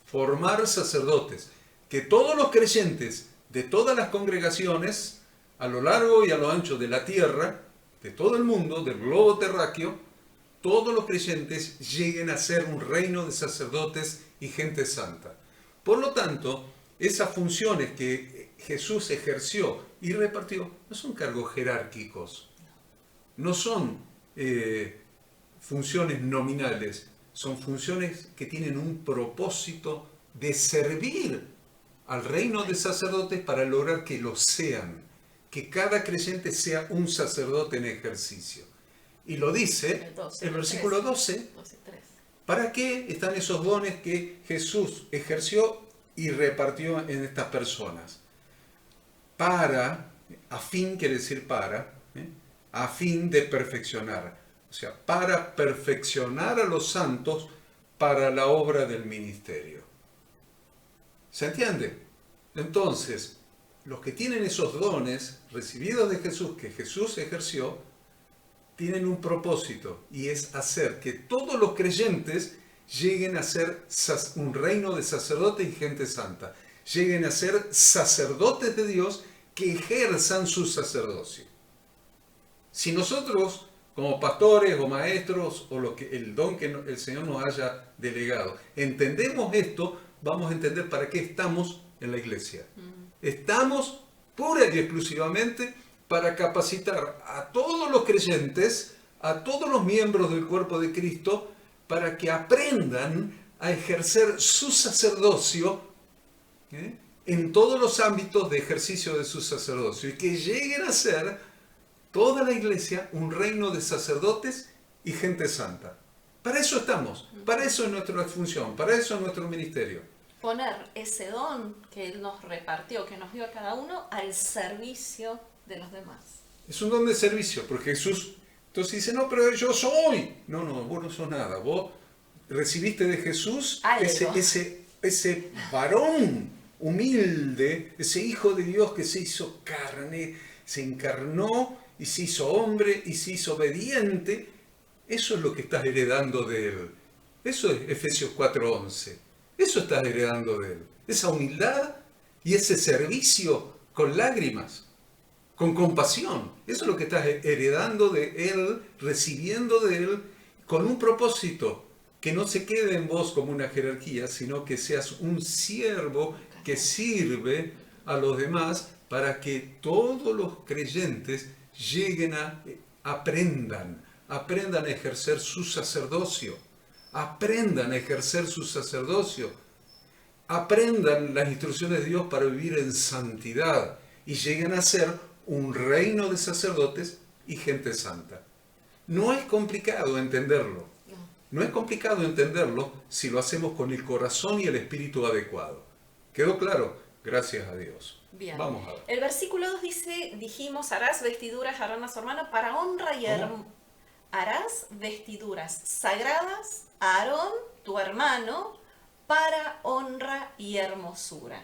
Formar sacerdotes. Que todos los creyentes de todas las congregaciones, a lo largo y a lo ancho de la tierra, de todo el mundo, del globo terráqueo, todos los creyentes lleguen a ser un reino de sacerdotes y gente santa. Por lo tanto, esas funciones que Jesús ejerció y repartió no son cargos jerárquicos, no son funciones nominales, son funciones que tienen un propósito de servir al reino de sacerdotes para lograr que lo sean, que cada creyente sea un sacerdote en ejercicio. Y lo dice el versículo 12. ¿Para qué están esos dones que Jesús ejerció y repartió en estas personas? Para, a fin quiere decir para, a fin de perfeccionar. O sea, para perfeccionar a los santos para la obra del ministerio. ¿Se entiende? Entonces, los que tienen esos dones recibidos de Jesús, que Jesús ejerció, tienen un propósito, y es hacer que todos los creyentes lleguen a ser un reino de sacerdotes y gente santa. Lleguen a ser sacerdotes de Dios que ejerzan su sacerdocio. Si nosotros, como pastores o maestros, o el don que el Señor nos haya delegado, entendemos esto, vamos a entender para qué estamos en la iglesia. Estamos pura y exclusivamente para capacitar a todos los creyentes, a todos los miembros del cuerpo de Cristo, para que aprendan a ejercer su sacerdocio en todos los ámbitos de ejercicio de su sacerdocio, y que lleguen a ser toda la iglesia un reino de sacerdotes y gente santa. Para eso estamos, para eso es nuestra función, para eso es nuestro ministerio. Poner ese don que Él nos repartió, que nos dio a cada uno, al servicio de los demás. Es un don de servicio, porque Jesús entonces dice, no, pero yo soy. No, vos no sos nada. Vos recibiste de Jesús ese varón humilde, ese Hijo de Dios que se hizo carne, se encarnó y se hizo hombre y se hizo obediente. Eso es lo que estás heredando de Él. Eso es Efesios 4:11. Eso estás heredando de Él. Esa humildad y ese servicio con lágrimas, con compasión. Eso es lo que estás heredando de Él, recibiendo de Él, con un propósito, que no se quede en vos como una jerarquía, sino que seas un siervo que sirve a los demás para que todos los creyentes lleguen aprendan a ejercer su sacerdocio, aprendan a ejercer su sacerdocio, aprendan las instrucciones de Dios para vivir en santidad y lleguen a ser un reino de sacerdotes y gente santa. No es complicado entenderlo. No es complicado entenderlo si lo hacemos con el corazón y el espíritu adecuado. ¿Quedó claro? Gracias a Dios. Bien. Vamos a ver. El versículo 2 dice, dijimos, harás vestiduras, Aarón a su hermano, para honra y harás vestiduras sagradas a Aarón, tu hermano, para honra y hermosura.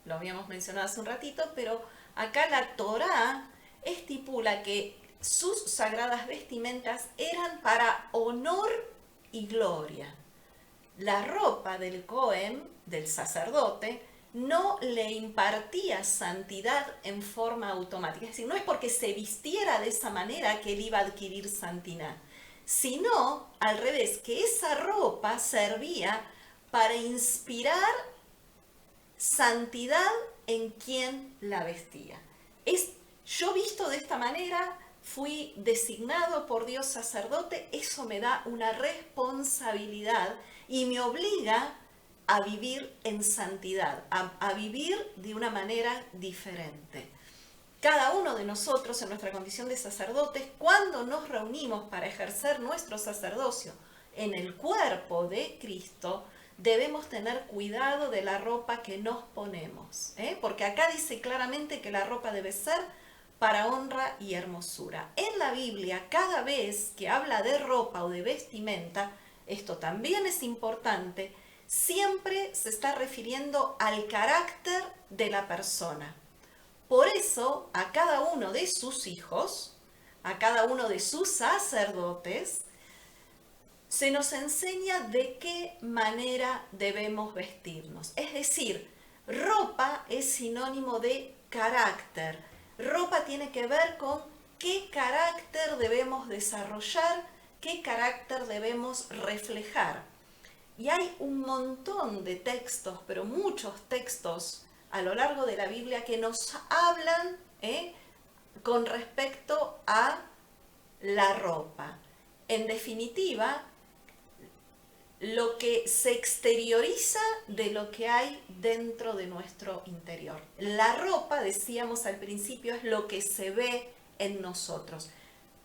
Lo habíamos mencionado hace un ratito, pero acá la Torá estipula que sus sagradas vestimentas eran para honor y gloria. La ropa del Cohen, del sacerdote, no le impartía santidad en forma automática. Es decir, no es porque se vistiera de esa manera que él iba a adquirir santidad, sino al revés, que esa ropa servía para inspirar santidad en quien la vestía. Yo visto de esta manera, fui designado por Dios sacerdote, eso me da una responsabilidad y me obliga a vivir en santidad, a vivir de una manera diferente. Cada uno de nosotros en nuestra condición de sacerdotes, cuando nos reunimos para ejercer nuestro sacerdocio en el cuerpo de Cristo, debemos tener cuidado de la ropa que nos ponemos, porque acá dice claramente que la ropa debe ser para honra y hermosura. En la Biblia, cada vez que habla de ropa o de vestimenta, esto también es importante, siempre se está refiriendo al carácter de la persona. Por eso, a cada uno de sus hijos, a cada uno de sus sacerdotes, se nos enseña de qué manera debemos vestirnos. Es decir, ropa es sinónimo de carácter. Ropa tiene que ver con qué carácter debemos desarrollar, qué carácter debemos reflejar. Y hay un montón de textos, pero muchos textos a lo largo de la Biblia que nos hablan con respecto a la ropa. En definitiva, lo que se exterioriza de lo que hay dentro de nuestro interior. La ropa, decíamos al principio, es lo que se ve en nosotros.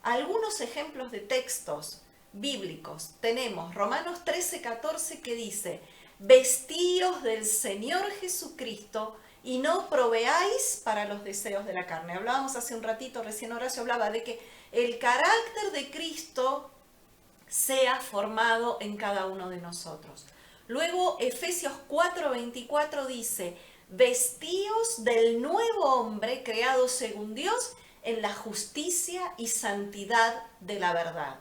Algunos ejemplos de textos bíblicos tenemos Romanos 13:14 que dice: vestíos del Señor Jesucristo y no proveáis para los deseos de la carne. Hablábamos hace un ratito, recién Horacio hablaba de que el carácter de Cristo sea formado en cada uno de nosotros. Luego Efesios 4:24 dice: vestíos del nuevo hombre creado según Dios en la justicia y santidad de la verdad.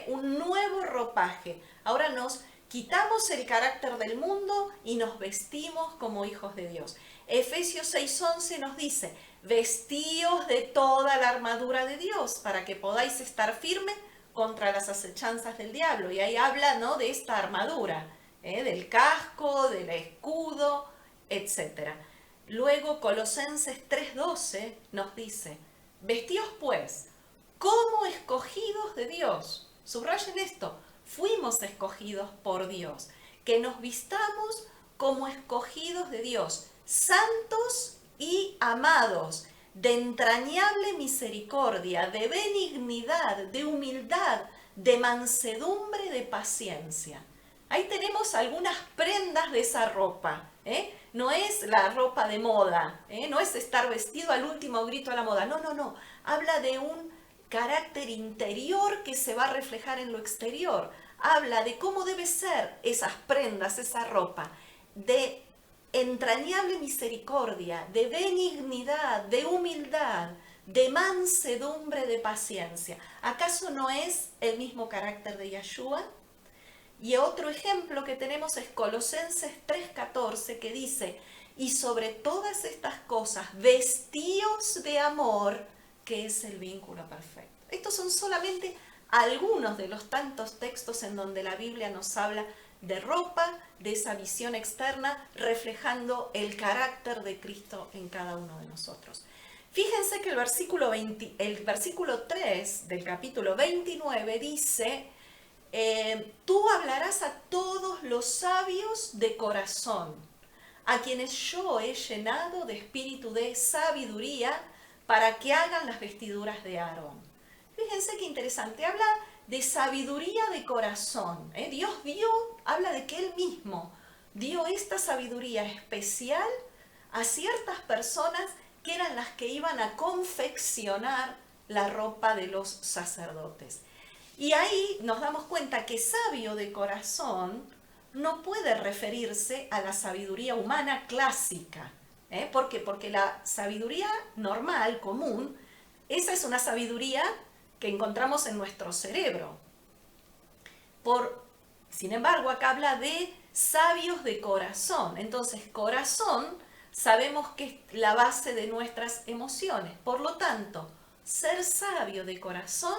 Un nuevo ropaje. Ahora nos quitamos el carácter del mundo y nos vestimos como hijos de Dios. Efesios 6:11 nos dice: vestíos de toda la armadura de Dios para que podáis estar firmes contra las acechanzas del diablo. Y ahí habla, ¿no?, de esta armadura, del casco, del escudo, etc. Luego Colosenses 3:12 nos dice: vestíos pues como escogidos de Dios. Subrayen esto: fuimos escogidos por Dios. Que nos vistamos como escogidos de Dios, santos y amados, de entrañable misericordia, de benignidad, de humildad, de mansedumbre, de paciencia. Ahí tenemos algunas prendas de esa ropa. No es la ropa de moda, no es estar vestido al último grito a la moda. No, no, no. Habla de un carácter interior que se va a reflejar en lo exterior. Habla de cómo debe ser esas prendas, esa ropa, de entrañable misericordia, de benignidad, de humildad, de mansedumbre, de paciencia. ¿Acaso no es el mismo carácter de Yeshua? Y otro ejemplo que tenemos es Colosenses 3:14, que dice: y sobre todas estas cosas, vestíos de amor, que es el vínculo perfecto. Estos son solamente algunos de los tantos textos en donde la Biblia nos habla de ropa, de esa visión externa, reflejando el carácter de Cristo en cada uno de nosotros. Fíjense que el versículo 3 del capítulo 29 dice: tú hablarás a todos los sabios de corazón, a quienes yo he llenado de espíritu de sabiduría, para que hagan las vestiduras de Aarón. Fíjense qué interesante, habla de sabiduría de corazón. Dios habla de que Él mismo dio esta sabiduría especial a ciertas personas que eran las que iban a confeccionar la ropa de los sacerdotes. Y ahí nos damos cuenta que sabio de corazón no puede referirse a la sabiduría humana clásica. ¿Por qué? Porque la sabiduría normal, común, esa es una sabiduría que encontramos en nuestro cerebro. Sin embargo, acá habla de sabios de corazón. Entonces, corazón sabemos que es la base de nuestras emociones. Por lo tanto, ser sabio de corazón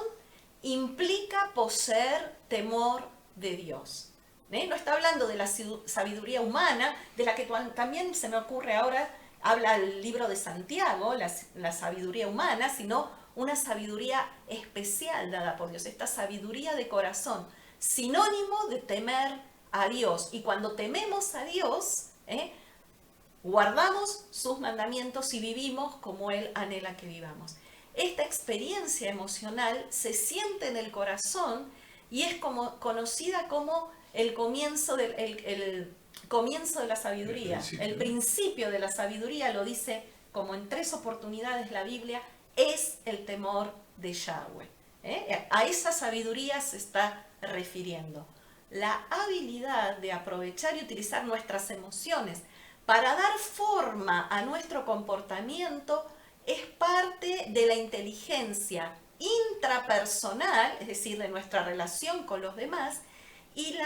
implica poseer temor de Dios. No está hablando de la sabiduría humana, de la que también se me ocurre ahora, habla el libro de Santiago, la sabiduría humana, sino una sabiduría especial dada por Dios, esta sabiduría de corazón, sinónimo de temer a Dios. Y cuando tememos a Dios, guardamos sus mandamientos y vivimos como Él anhela que vivamos. Esta experiencia emocional se siente en el corazón y es como, conocida como el comienzo, el comienzo de la sabiduría. El principio de la sabiduría, lo dice como en 3 oportunidades la Biblia, es el temor de Yahweh. A esa sabiduría se está refiriendo. La habilidad de aprovechar y utilizar nuestras emociones para dar forma a nuestro comportamiento es parte de la inteligencia intrapersonal, es decir, de nuestra relación con los demás, y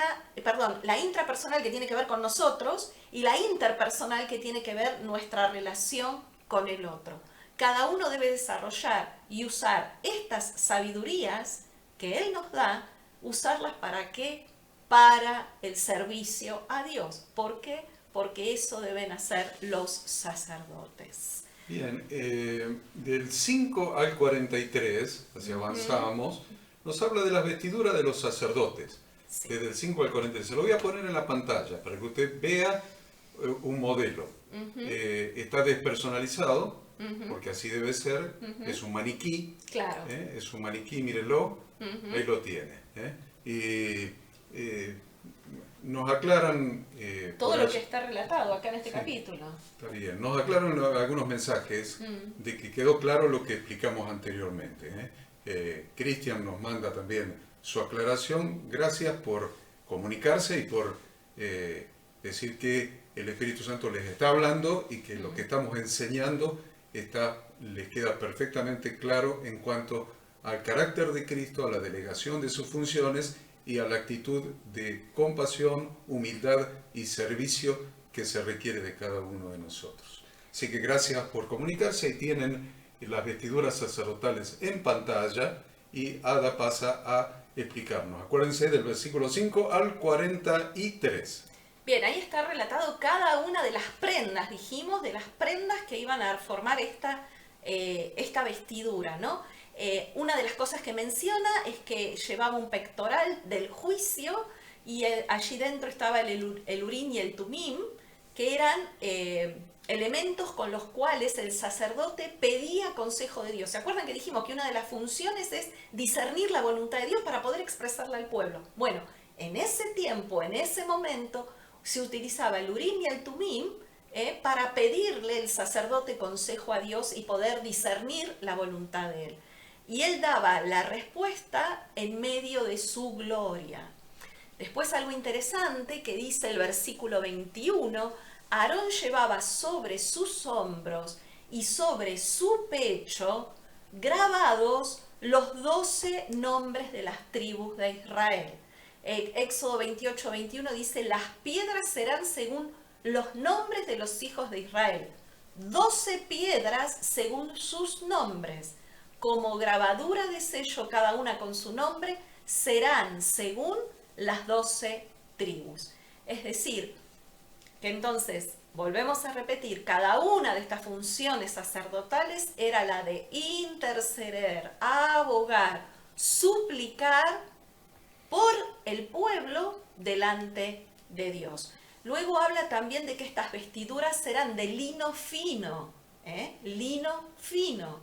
la intrapersonal que tiene que ver con nosotros y la interpersonal que tiene que ver nuestra relación con el otro. Cada uno debe desarrollar y usar estas sabidurías que Él nos da, usarlas ¿para qué? Para el servicio a Dios. ¿Por qué? Porque eso deben hacer los sacerdotes. Bien, del 5 al 43, así avanzamos, nos habla de las vestiduras de los sacerdotes. Sí. Desde el 5 al 43. Se lo voy a poner en la pantalla para que usted vea un modelo. Está despersonalizado, porque así debe ser. Es un maniquí. Claro. Es un maniquí, mírenlo. Ahí lo tiene. Nos aclaran... todo lo que está relatado acá en este capítulo. Está bien. Nos aclaran algunos mensajes de que quedó claro lo que explicamos anteriormente. Cristian nos manda también su aclaración. Gracias por comunicarse y por decir que el Espíritu Santo les está hablando y que lo que estamos enseñando les queda perfectamente claro en cuanto al carácter de Cristo, a la delegación de sus funciones y a la actitud de compasión, humildad y servicio que se requiere de cada uno de nosotros. Así que gracias por comunicarse, y tienen las vestiduras sacerdotales en pantalla y Ada pasa a explicarnos. Acuérdense del versículo 5 al 43. Bien, ahí está relatado cada una de las prendas, dijimos, de las prendas que iban a formar esta vestidura, ¿no? Una de las cosas que menciona es que llevaba un pectoral del juicio y allí dentro estaba el Urim y el Tumim, que eran elementos con los cuales el sacerdote pedía consejo de Dios. ¿Se acuerdan que dijimos que una de las funciones es discernir la voluntad de Dios para poder expresarla al pueblo? Bueno, en ese tiempo, en ese momento, se utilizaba el Urim y el Tumim para pedirle el sacerdote consejo a Dios y poder discernir la voluntad de Él. Y Él daba la respuesta en medio de su gloria. Después algo interesante que dice el versículo 21, Aarón llevaba sobre sus hombros y sobre su pecho grabados los 12 nombres de las tribus de Israel. Éxodo 28-21 dice, las piedras serán según los nombres de los hijos de Israel, 12 piedras según sus nombres, como grabadura de sello cada una con su nombre, serán según las 12 tribus. Es decir, que entonces, volvemos a repetir, cada una de estas funciones sacerdotales era la de interceder, abogar, suplicar por el pueblo delante de Dios. Luego habla también de que estas vestiduras serán de lino fino, lino fino.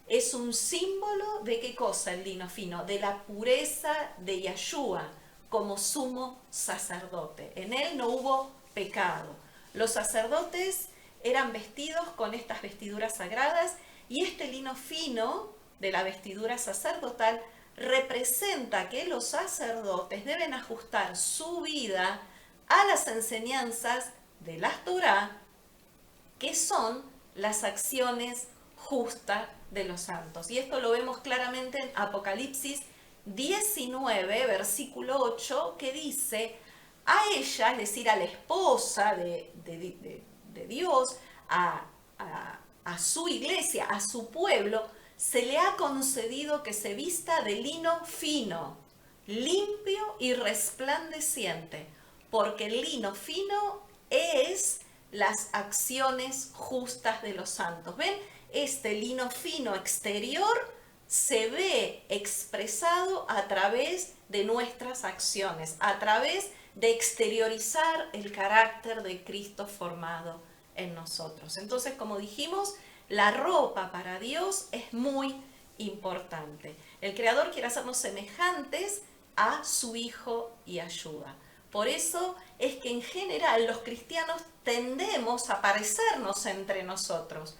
Es un símbolo de ¿qué cosa el lino fino? De la pureza de Yahshua como sumo sacerdote. En él no hubo pecado. Los sacerdotes eran vestidos con estas vestiduras sagradas y este lino fino de la vestidura sacerdotal representa que los sacerdotes deben ajustar su vida a las enseñanzas de la Torá, que son las acciones justas de los santos. Y esto lo vemos claramente en Apocalipsis 19, versículo 8, que dice, a ella, es decir, a la esposa de Dios, a su iglesia, a su pueblo, se le ha concedido que se vista de lino fino, limpio y resplandeciente, porque el lino fino es las acciones justas de los santos. ¿Ven? Este lino fino exterior se ve expresado a través de nuestras acciones, a través de exteriorizar el carácter de Cristo formado en nosotros. Entonces, como dijimos, la ropa para Dios es muy importante. El Creador quiere hacernos semejantes a su Hijo Yeshua. Por eso es que en general los cristianos tendemos a parecernos entre nosotros.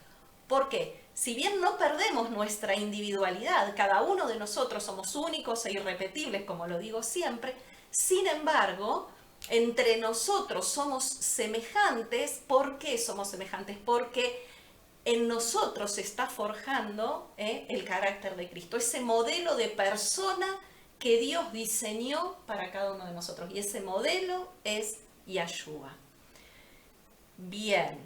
¿Por qué? Si bien no perdemos nuestra individualidad, cada uno de nosotros somos únicos e irrepetibles, como lo digo siempre, sin embargo, entre nosotros somos semejantes. ¿Por qué somos semejantes? Porque en nosotros se está forjando el carácter de Cristo, ese modelo de persona que Dios diseñó para cada uno de nosotros. Y ese modelo es Yeshua. Bien.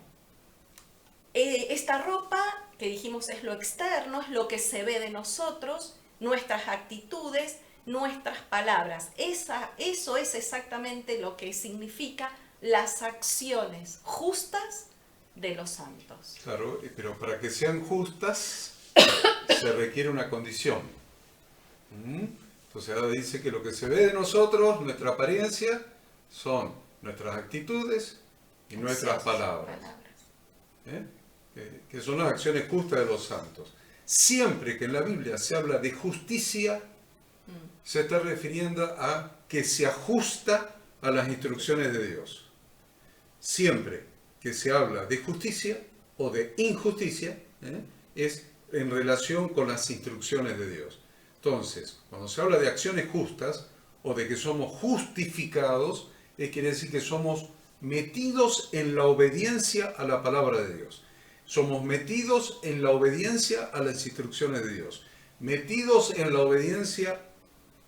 Esta ropa que dijimos es lo externo, es lo que se ve de nosotros, nuestras actitudes, nuestras palabras. Eso es exactamente lo que significa las acciones justas de los santos. Claro, pero para que sean justas se requiere una condición. Entonces ahora dice que lo que se ve de nosotros, nuestra apariencia, son nuestras actitudes y nuestras palabras. Que son las acciones justas de los santos. Siempre que en la Biblia se habla de justicia, se está refiriendo a que se ajusta a las instrucciones de Dios. Siempre que se habla de justicia o de injusticia, es en relación con las instrucciones de Dios. Entonces, cuando se habla de acciones justas o de que somos justificados, quiere decir que somos metidos en la obediencia a la palabra de Dios. Somos metidos en la obediencia a las instrucciones de Dios. Metidos en la obediencia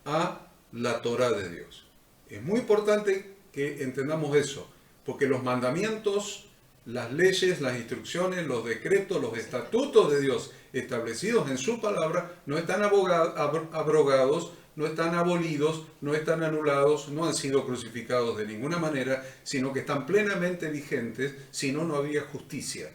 a la Torá de Dios. Es muy importante que entendamos eso, porque los mandamientos, las leyes, las instrucciones, los decretos, los estatutos de Dios establecidos en su palabra no están abrogados, no están abolidos, no están anulados, no han sido crucificados de ninguna manera, sino que están plenamente vigentes, si no, no había justicia.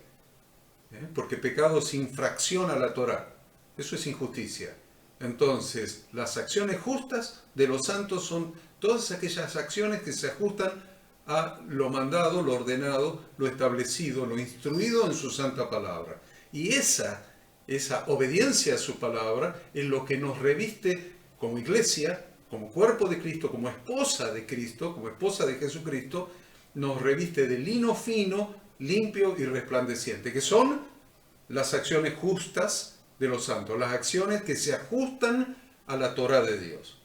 Porque pecado es infracción a la Torá, eso es injusticia. Entonces, las acciones justas de los santos son todas aquellas acciones que se ajustan a lo mandado, lo ordenado, lo establecido, lo instruido en su santa palabra. Y esa obediencia a su palabra es lo que nos reviste como iglesia, como cuerpo de Cristo, como esposa de Cristo, como esposa de Jesucristo, nos reviste de lino fino, limpio y resplandeciente, que son las acciones justas de los santos, las acciones que se ajustan a la Torá de Dios.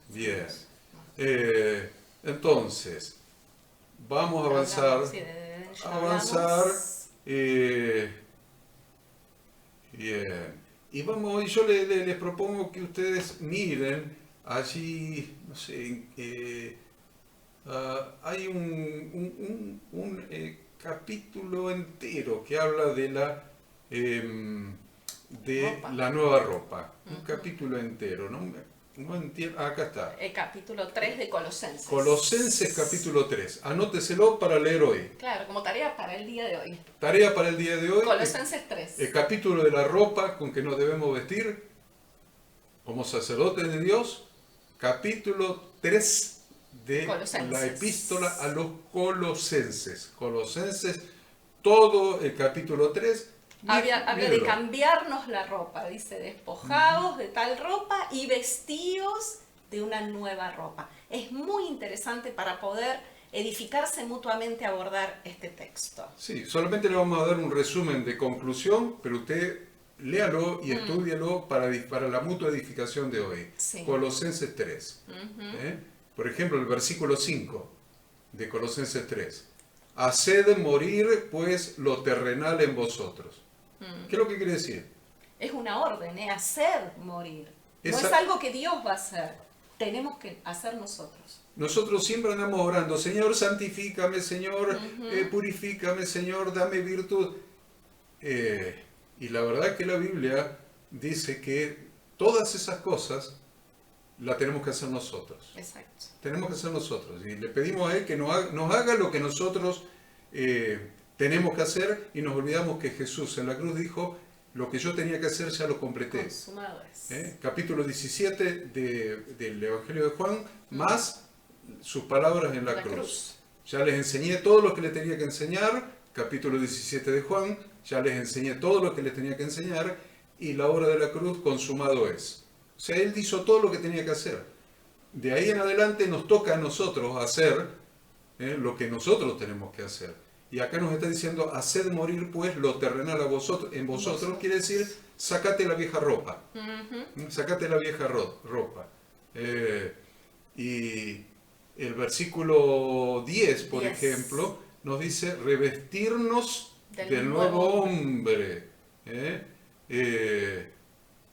Bien. Entonces, vamos a avanzar. Bien. Y yo les propongo que ustedes miren allí, no sé, hay un capítulo entero que habla de la nueva ropa. Un capítulo entero, no entiendo. Acá está. El capítulo 3 de Colosenses. Colosenses capítulo 3. Anóteselo para leer hoy. Claro, como tarea para el día de hoy. Tarea para el día de hoy. Colosenses 3. El capítulo de la ropa con que nos debemos vestir como sacerdotes de Dios. Capítulo 3 de la epístola a los Colosenses. Colosenses, todo el capítulo 3. Habla de cambiarnos la ropa, dice, despojaos de tal ropa y vestíos de una nueva ropa. Es muy interesante para poder edificarse mutuamente, abordar este texto. Sí, solamente le vamos a dar un resumen de conclusión, pero usted léalo y estúdialo para la mutua edificación de hoy. Sí. Colosenses 3. Por ejemplo, el versículo 5 de Colosenses 3. Haced morir pues lo terrenal en vosotros. ¿Qué es lo que quiere decir? Es una orden, hacer morir. No es algo que Dios va a hacer, tenemos que hacer nosotros. Nosotros siempre andamos orando, Señor, santifícame, Señor, purifícame, Señor, dame virtud. Y la verdad es que la Biblia dice que todas esas cosas las tenemos que hacer nosotros. Exacto. Tenemos que hacer nosotros. Y le pedimos a Él que nos haga lo que nosotros tenemos que hacer, y nos olvidamos que Jesús en la cruz dijo, lo que yo tenía que hacer ya lo completé. Consumado es. Capítulo 17 del Evangelio de Juan, más sus palabras en la cruz. Ya les enseñé todo lo que les tenía que enseñar, capítulo 17 de Juan, ya les enseñé todo lo que les tenía que enseñar, y la obra de la cruz consumado es. O sea, Él hizo todo lo que tenía que hacer. de ahí en adelante nos toca a nosotros hacer lo que nosotros tenemos que hacer. Y acá nos está diciendo, haced morir pues lo terrenal a vosotros, en vosotros, quiere decir, sacate la vieja ropa. Sacate la vieja ropa. Y el versículo 10, por ejemplo, nos dice, revestirnos del nuevo hombre.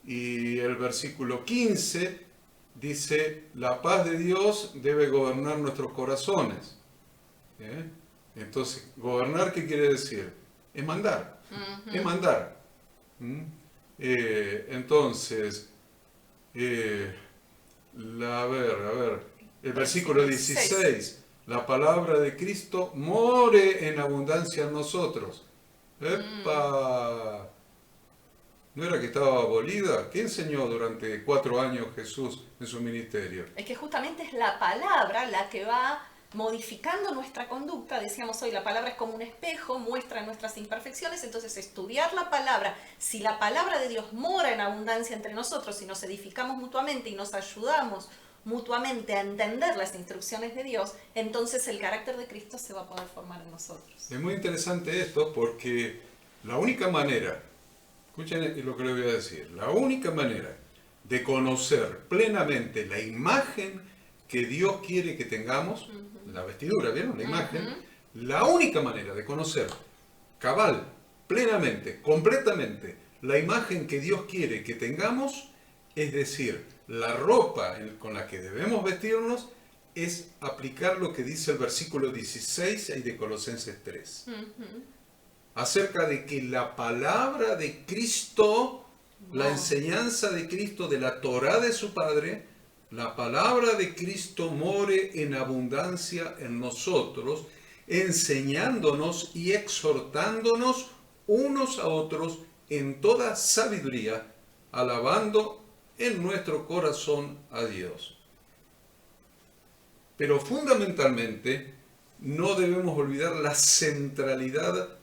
Y el versículo 15 dice, la paz de Dios debe gobernar nuestros corazones. Entonces, gobernar, ¿qué quiere decir? Es mandar. Es mandar. Entonces, a ver, el versículo 16. La palabra de Cristo more en abundancia en nosotros. ¡Epa! ¿No era que estaba abolida? ¿Qué enseñó durante 4 años Jesús en su ministerio? Es que justamente es la palabra la que va modificando nuestra conducta. Decíamos hoy, la palabra es como un espejo, muestra nuestras imperfecciones, entonces estudiar la palabra, si la palabra de Dios mora en abundancia entre nosotros y nos edificamos mutuamente y nos ayudamos mutuamente a entender las instrucciones de Dios, entonces el carácter de Cristo se va a poder formar en nosotros. Es muy interesante esto porque la única manera, escuchen lo que les voy a decir, la única manera de conocer plenamente la imagen que Dios quiere que tengamos, la vestidura, ¿vieron? La imagen, la única manera de conocer cabal, plenamente, completamente, la imagen que Dios quiere que tengamos, es decir, la ropa con la que debemos vestirnos, es aplicar lo que dice el versículo 16 de Colosenses 3. Acerca de que la palabra de Cristo, la enseñanza de Cristo, de la Torá de su Padre, la palabra de Cristo more en abundancia en nosotros, enseñándonos y exhortándonos unos a otros en toda sabiduría, alabando en nuestro corazón a Dios. Pero fundamentalmente no debemos olvidar la centralidad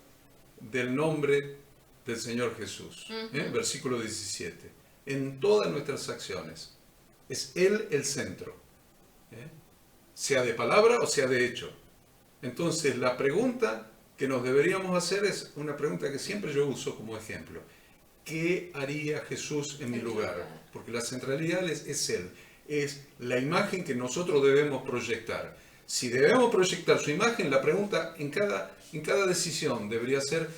del nombre del Señor Jesús. Versículo 17. En todas nuestras acciones es Él el centro, sea de palabra o sea de hecho. Entonces la pregunta que nos deberíamos hacer es una pregunta que siempre yo uso como ejemplo. ¿Qué haría Jesús en mi lugar? Porque la centralidad es Él, es la imagen que nosotros debemos proyectar. Si debemos proyectar su imagen, la pregunta en cada decisión debería ser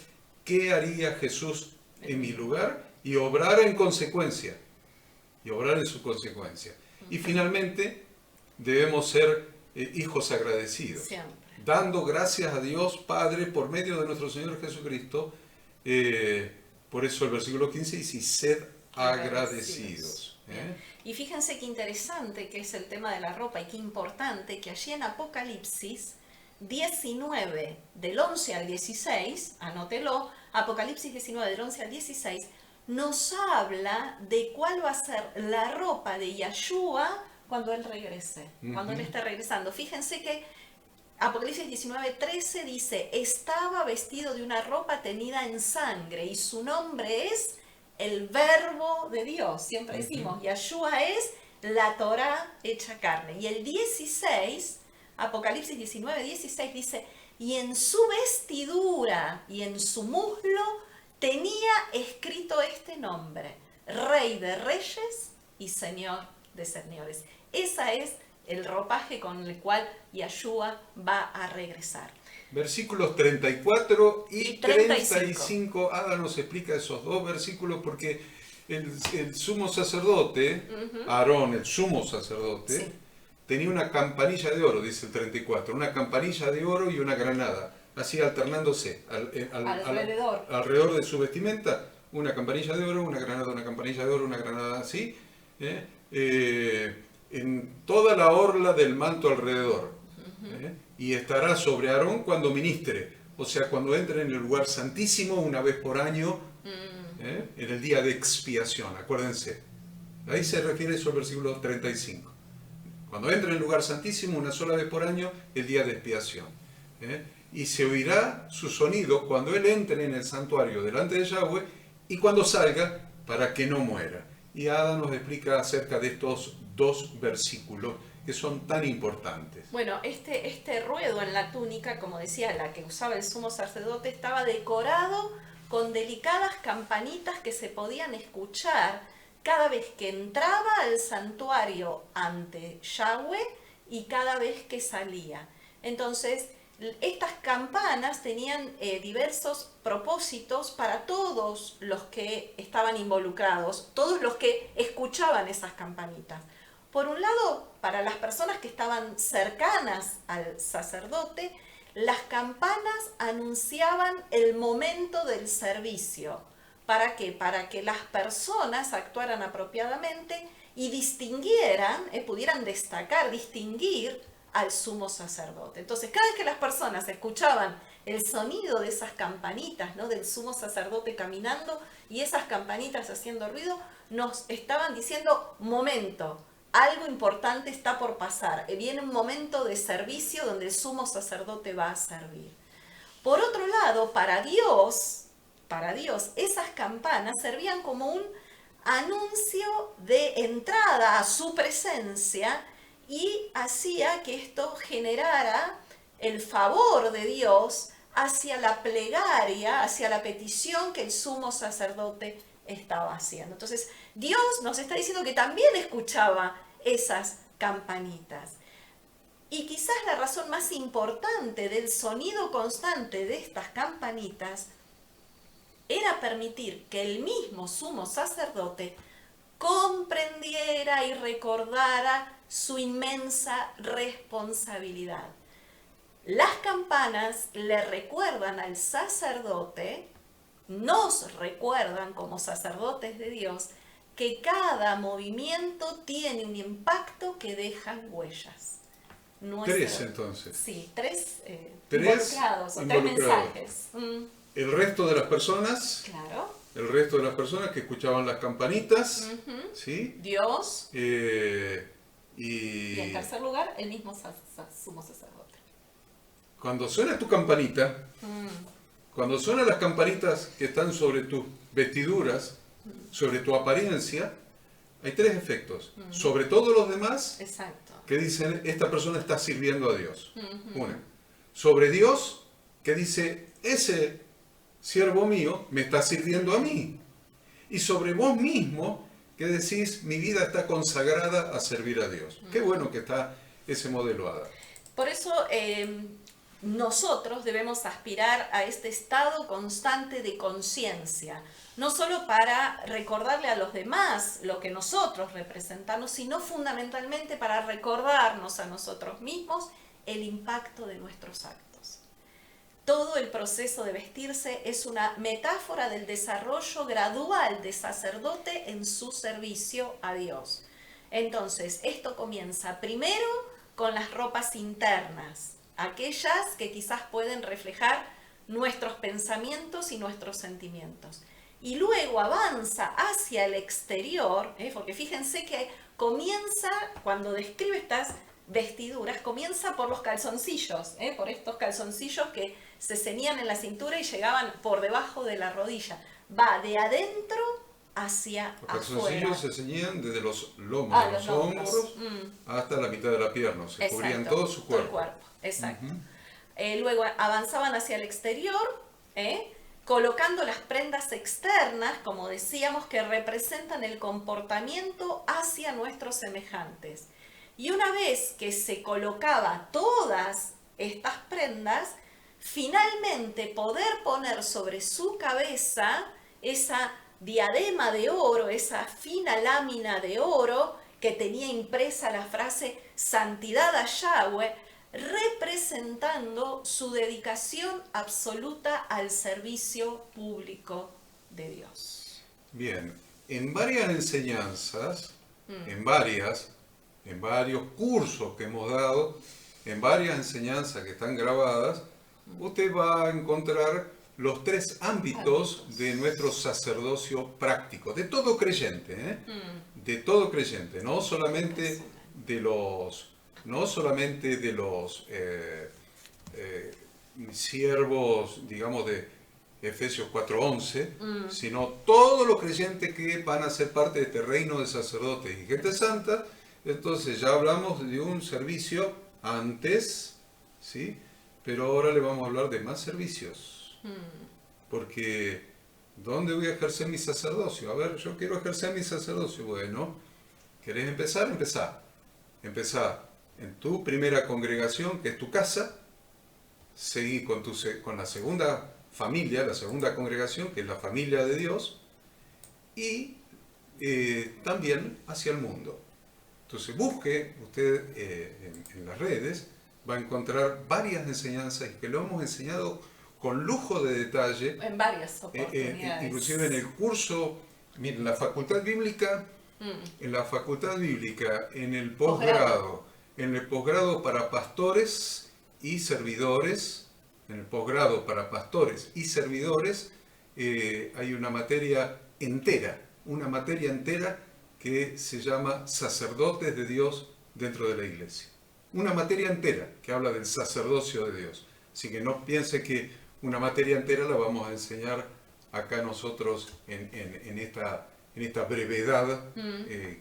¿qué haría Jesús en mi lugar? Y obrar en consecuencia. Y obrar en su consecuencia. Y finalmente debemos ser hijos agradecidos. Siempre. Dando gracias a Dios Padre por medio de nuestro Señor Jesucristo. Por eso el versículo 15 dice, sed agradecidos. Y fíjense qué interesante que es el tema de la ropa y qué importante que allí en Apocalipsis 19, del 11 al 16, anótelo, Apocalipsis 19, del 11 al 16, nos habla de cuál va a ser la ropa de Yahshua cuando Él regrese, cuando Él esté regresando. Fíjense que Apocalipsis 19, 13 dice, estaba vestido de una ropa tenida en sangre y su nombre es el Verbo de Dios. Siempre decimos, Yahshua es la Torá hecha carne. Y el 16, Apocalipsis 19, 16 dice, y en su vestidura y en su muslo tenía escrito este nombre, Rey de Reyes y Señor de Señores. Esa es el ropaje con el cual Yahshua va a regresar. Versículos 34 y 35. Ada nos explica esos dos versículos porque el sumo sacerdote, Aarón, el sumo sacerdote, tenía una campanilla de oro, dice el 34, una campanilla de oro y una granada, así alternándose alrededor de su vestimenta, una campanilla de oro, una granada, una campanilla de oro, una granada así, en toda la orla del manto alrededor. Y estará sobre Aarón cuando ministre, o sea, cuando entre en el lugar santísimo una vez por año, en el día de expiación, acuérdense. Ahí se refiere eso al versículo 35. Cuando entre en el lugar santísimo una sola vez por año, el día de expiación. Y se oirá su sonido cuando él entre en el santuario delante de Yahweh y cuando salga para que no muera. Y Ada nos explica acerca de estos dos versículos que son tan importantes. Bueno, este ruedo en la túnica, como decía, la que usaba el sumo sacerdote, estaba decorado con delicadas campanitas que se podían escuchar cada vez que entraba al santuario ante Yahweh y cada vez que salía. Entonces, estas campanas tenían diversos propósitos para todos los que estaban involucrados, todos los que escuchaban esas campanitas. Por un lado, para las personas que estaban cercanas al sacerdote, las campanas anunciaban el momento del servicio. ¿Para qué? Para que las personas actuaran apropiadamente y distinguieran, pudieran destacar, distinguir al sumo sacerdote. Entonces, cada vez que las personas escuchaban el sonido de esas campanitas, ¿no?, del sumo sacerdote caminando y esas campanitas haciendo ruido, nos estaban diciendo: momento, algo importante está por pasar, viene un momento de servicio donde el sumo sacerdote va a servir. Por otro lado, para Dios, esas campanas servían como un anuncio de entrada a su presencia y hacía que esto generara el favor de Dios hacia la plegaria, hacia la petición que el sumo sacerdote estaba haciendo. Entonces, Dios nos está diciendo que también escuchaba esas campanitas. Y quizás la razón más importante del sonido constante de estas campanitas era permitir que el mismo sumo sacerdote comprendiera y recordara su inmensa responsabilidad. Las campanas le recuerdan al sacerdote, nos recuerdan como sacerdotes de Dios, que cada movimiento tiene un impacto que deja huellas. Tres, entonces. Sí, tres involucrados, o tres mensajes. El resto de las personas, claro. El resto de las personas que escuchaban las campanitas, ¿sí? Dios. Y en tercer lugar, el mismo sumo sacerdote. Cuando suena tu campanita, cuando suenan las campanitas que están sobre tus vestiduras, sobre tu apariencia, hay tres efectos. Sobre todos los demás, exacto, que dicen: esta persona está sirviendo a Dios. Una. Sobre Dios, que dice: ese siervo mío me está sirviendo a mí. Y sobre vos mismo, que decís: mi vida está consagrada a servir a Dios. Qué bueno que está ese modelo, Ada. Por eso nosotros debemos aspirar a este estado constante de conciencia, no solo para recordarle a los demás lo que nosotros representamos, sino fundamentalmente para recordarnos a nosotros mismos el impacto de nuestros actos. Todo el proceso de vestirse es una metáfora del desarrollo gradual de sacerdote en su servicio a Dios. Entonces, esto comienza primero con las ropas internas, aquellas que quizás pueden reflejar nuestros pensamientos y nuestros sentimientos. Y luego avanza hacia el exterior, porque fíjense que comienza, cuando describe estas vestiduras, comienza por los calzoncillos, por estos calzoncillos que se ceñían en la cintura y llegaban por debajo de la rodilla. Va de adentro hacia afuera. Los calzoncillos se ceñían desde los lomos, los hombros, hasta la mitad de la pierna, se cubrían todo su cuerpo. Todo el cuerpo, exacto. Luego avanzaban hacia el exterior, colocando las prendas externas, como decíamos, que representan el comportamiento hacia nuestros semejantes. Y una vez que se colocaba todas estas prendas, finalmente poder poner sobre su cabeza esa diadema de oro, esa fina lámina de oro que tenía impresa la frase Santidad a Yahweh, representando su dedicación absoluta al servicio público de Dios. Bien, en varias enseñanzas, en varios cursos que hemos dado, en varias enseñanzas que están grabadas, usted va a encontrar los tres ámbitos de nuestro sacerdocio práctico, de todo creyente, de todo creyente, no solamente de los siervos, digamos, de Efesios 4:11, sino todos los creyentes que van a ser parte de este reino de sacerdotes y gente santa, Entonces ya hablamos de un servicio antes, ¿sí? Pero ahora le vamos a hablar de más servicios. Porque, ¿dónde voy a ejercer mi sacerdocio? A ver, yo quiero ejercer mi sacerdocio. Bueno, ¿querés empezar? Empezá. Empezá en tu primera congregación, que es tu casa. Seguí con la segunda familia, la segunda congregación, que es la familia de Dios. Y también hacia el mundo. Entonces busque usted en las redes, va a encontrar varias enseñanzas que lo hemos enseñado con lujo de detalle. En varias oportunidades. Inclusive en el curso, miren, la facultad bíblica, en la facultad bíblica, en el posgrado, en el posgrado para pastores y servidores, en el posgrado para pastores y servidores, hay una materia entera que se llama Sacerdotes de Dios dentro de la iglesia. Una materia entera que habla del sacerdocio de Dios. Así que no piense que una materia entera la vamos a enseñar acá nosotros en esta brevedad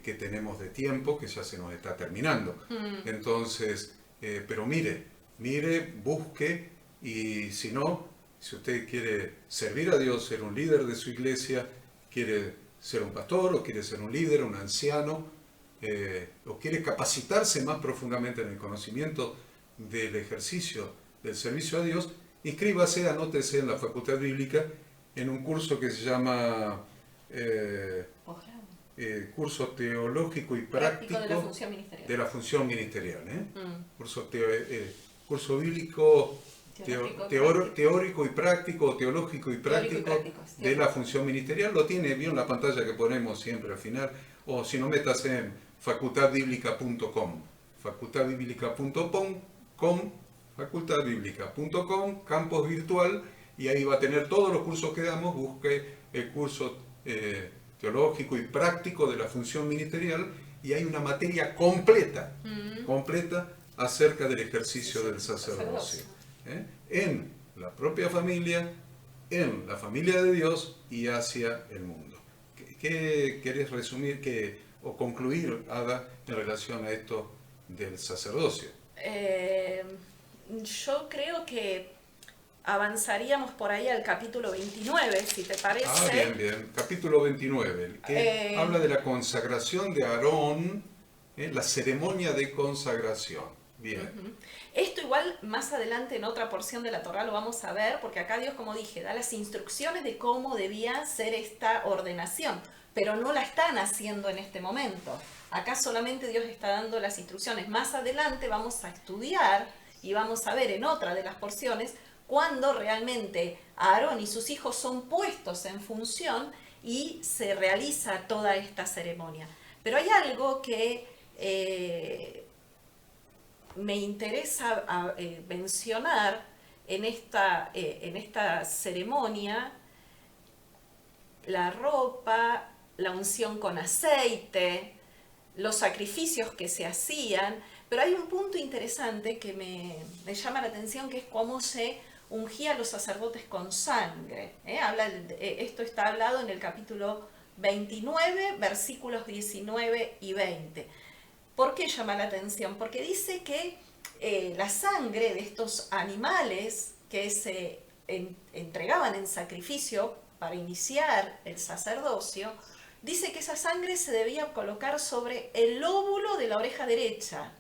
que tenemos de tiempo, que ya se nos está terminando. Entonces, pero mire, busque, y si no, si usted quiere servir a Dios, ser un líder de su iglesia, quiere ser un pastor, o quiere ser un líder, un anciano, o quiere capacitarse más profundamente en el conocimiento del ejercicio del servicio a Dios, inscríbase, anótese en la Facultad Bíblica en un curso que se llama Curso Teológico y Práctico de la Función Ministerial. Curso Bíblico teórico y práctico, teológico y práctico de la función ministerial. Lo tiene bien la pantalla que ponemos siempre al final, o si no, métase en facultadbiblica.com, facultadbiblica.com, campus virtual, y ahí va a tener todos los cursos que damos. Busque el curso teológico y práctico de la función ministerial, y hay una materia completa acerca del ejercicio del sacerdocio. En la propia familia, en la familia de Dios y hacia el mundo. ¿Qué querés resumir o concluir, Ada, en relación a esto del sacerdocio? Yo creo que avanzaríamos por ahí al capítulo 29, si te parece. Bien. Capítulo 29, que habla de la consagración de Aarón, la ceremonia de consagración. Bien. Esto igual más adelante en otra porción de la Torá lo vamos a ver, porque acá Dios, como dije, da las instrucciones de cómo debía ser esta ordenación, pero no la están haciendo en este momento. Acá solamente Dios está dando las instrucciones. Más adelante vamos a estudiar y vamos a ver en otra de las porciones cuando realmente Aarón y sus hijos son puestos en función y se realiza toda esta ceremonia. Pero hay algo que me interesa mencionar en esta ceremonia: la ropa, la unción con aceite, los sacrificios que se hacían. Pero hay un punto interesante que me llama la atención, que es cómo se ungía a los sacerdotes con sangre. Esto está hablado en el capítulo 29, versículos 19 y 20. ¿Por qué llama la atención? Porque dice que la sangre de estos animales que se entregaban en sacrificio para iniciar el sacerdocio, dice que esa sangre se debía colocar sobre el lóbulo de la oreja derecha.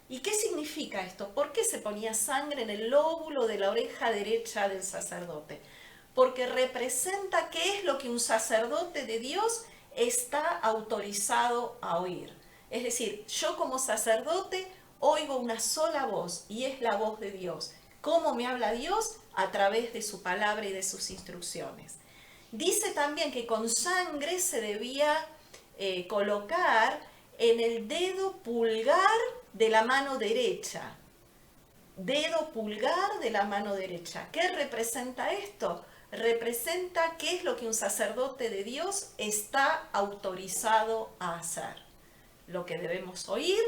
¿Y qué significa esto? ¿Por qué se ponía sangre en el lóbulo de la oreja derecha del sacerdote? Porque representa qué es lo que un sacerdote de Dios está autorizado a oír. Es decir, yo como sacerdote oigo una sola voz, y es la voz de Dios. ¿Cómo me habla Dios? A través de su palabra y de sus instrucciones. Dice también que con sangre se debía colocar en el dedo pulgar de la mano derecha. Dedo pulgar de la mano derecha. ¿Qué representa esto? Representa qué es lo que un sacerdote de Dios está autorizado a hacer. Lo que debemos oír,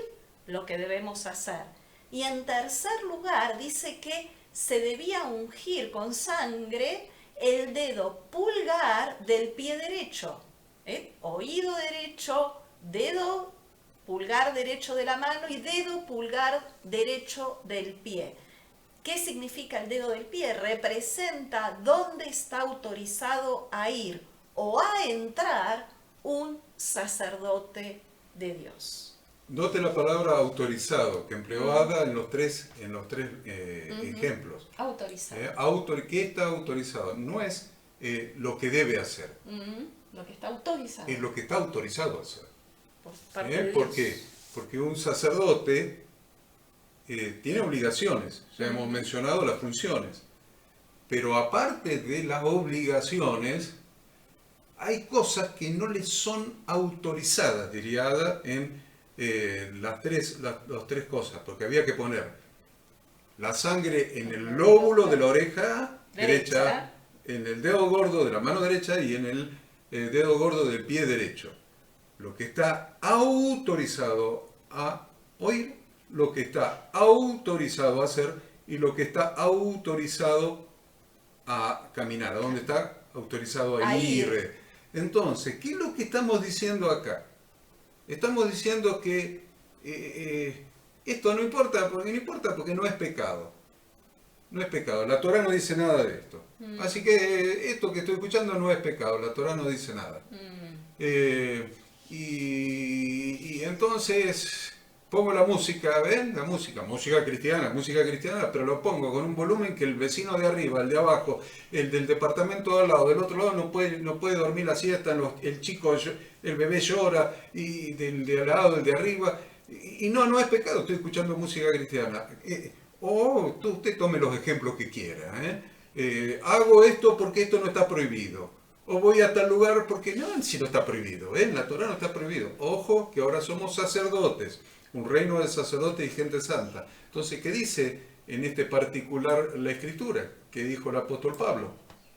lo que debemos hacer. Y en tercer lugar dice que se debía ungir con sangre el dedo pulgar del pie derecho. Oído derecho, dedo pulgar derecho de la mano y dedo pulgar derecho del pie. ¿Qué significa el dedo del pie? Representa dónde está autorizado a ir o a entrar un sacerdote de Dios. Note la palabra autorizado, que empleó Ada en los tres ejemplos. Autorizado. ¿Qué está autorizado? No es lo que debe hacer. Lo que está autorizado. Es lo que está autorizado a hacer. Por parte de ¿Por Dios. qué? Porque un sacerdote tiene obligaciones. Ya hemos mencionado las funciones. Pero aparte de las obligaciones, hay cosas que no le son autorizadas, diría Ada, en las tres cosas, porque había que poner la sangre en el lóbulo de la oreja derecha, en el dedo gordo de la mano derecha y en el dedo gordo del pie derecho. Lo que está autorizado a oír, lo que está autorizado a hacer y lo que está autorizado a caminar, a dónde está autorizado a ir. Entonces, ¿qué es lo que estamos diciendo acá? Estamos diciendo que esto no importa porque no es pecado. No es pecado. La Torá no dice nada de esto. Así que esto que estoy escuchando no es pecado. La Torá no dice nada. Y entonces pongo la música, ¿ven? La música cristiana, pero lo pongo con un volumen que el vecino de arriba, el de abajo, el del departamento de al lado, del otro lado no puede dormir la siesta, el chico, el bebé llora, y del de al lado, el de arriba, y no es pecado, estoy escuchando música cristiana. Usted tome los ejemplos que quiera, hago esto porque esto no está prohibido. O voy a tal lugar porque no, si no está prohibido, en la Torá no está prohibido. Ojo que ahora somos sacerdotes, un reino de sacerdotes y gente santa. Entonces, ¿qué dice en este particular la Escritura? ¿Qué dijo el apóstol Pablo?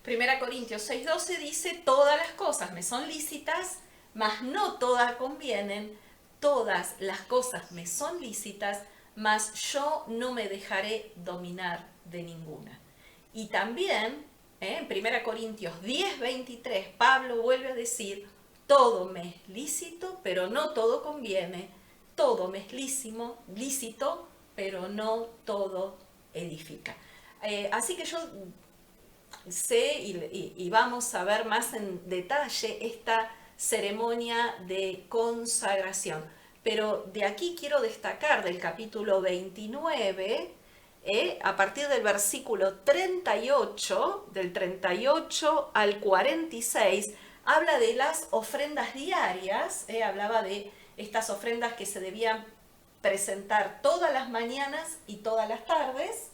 1 Corintios 6:12 dice, todas las cosas me son lícitas, mas no todas convienen, todas las cosas me son lícitas, mas yo no me dejaré dominar de ninguna. Y también, en 1 Corintios 10:23, Pablo vuelve a decir, todo me es lícito, pero no todo conviene, todo me es lícito, pero no todo edifica. Así que yo sé y vamos a ver más en detalle esta ceremonia de consagración. Pero de aquí quiero destacar del capítulo 29, a partir del versículo 38, del 38 al 46, habla de las ofrendas diarias, hablaba de estas ofrendas que se debían presentar todas las mañanas y todas las tardes,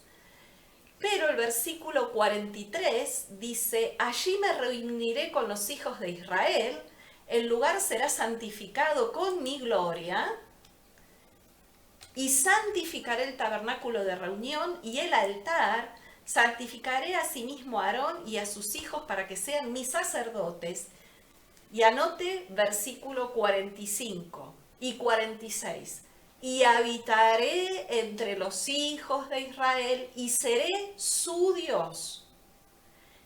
pero el versículo 43 dice, allí me reuniré con los hijos de Israel, el lugar será santificado con mi gloria, y santificaré el tabernáculo de reunión y el altar, santificaré asimismo a Aarón y a sus hijos para que sean mis sacerdotes. Y anote versículo 45 y 46. Y habitaré entre los hijos de Israel y seré su Dios.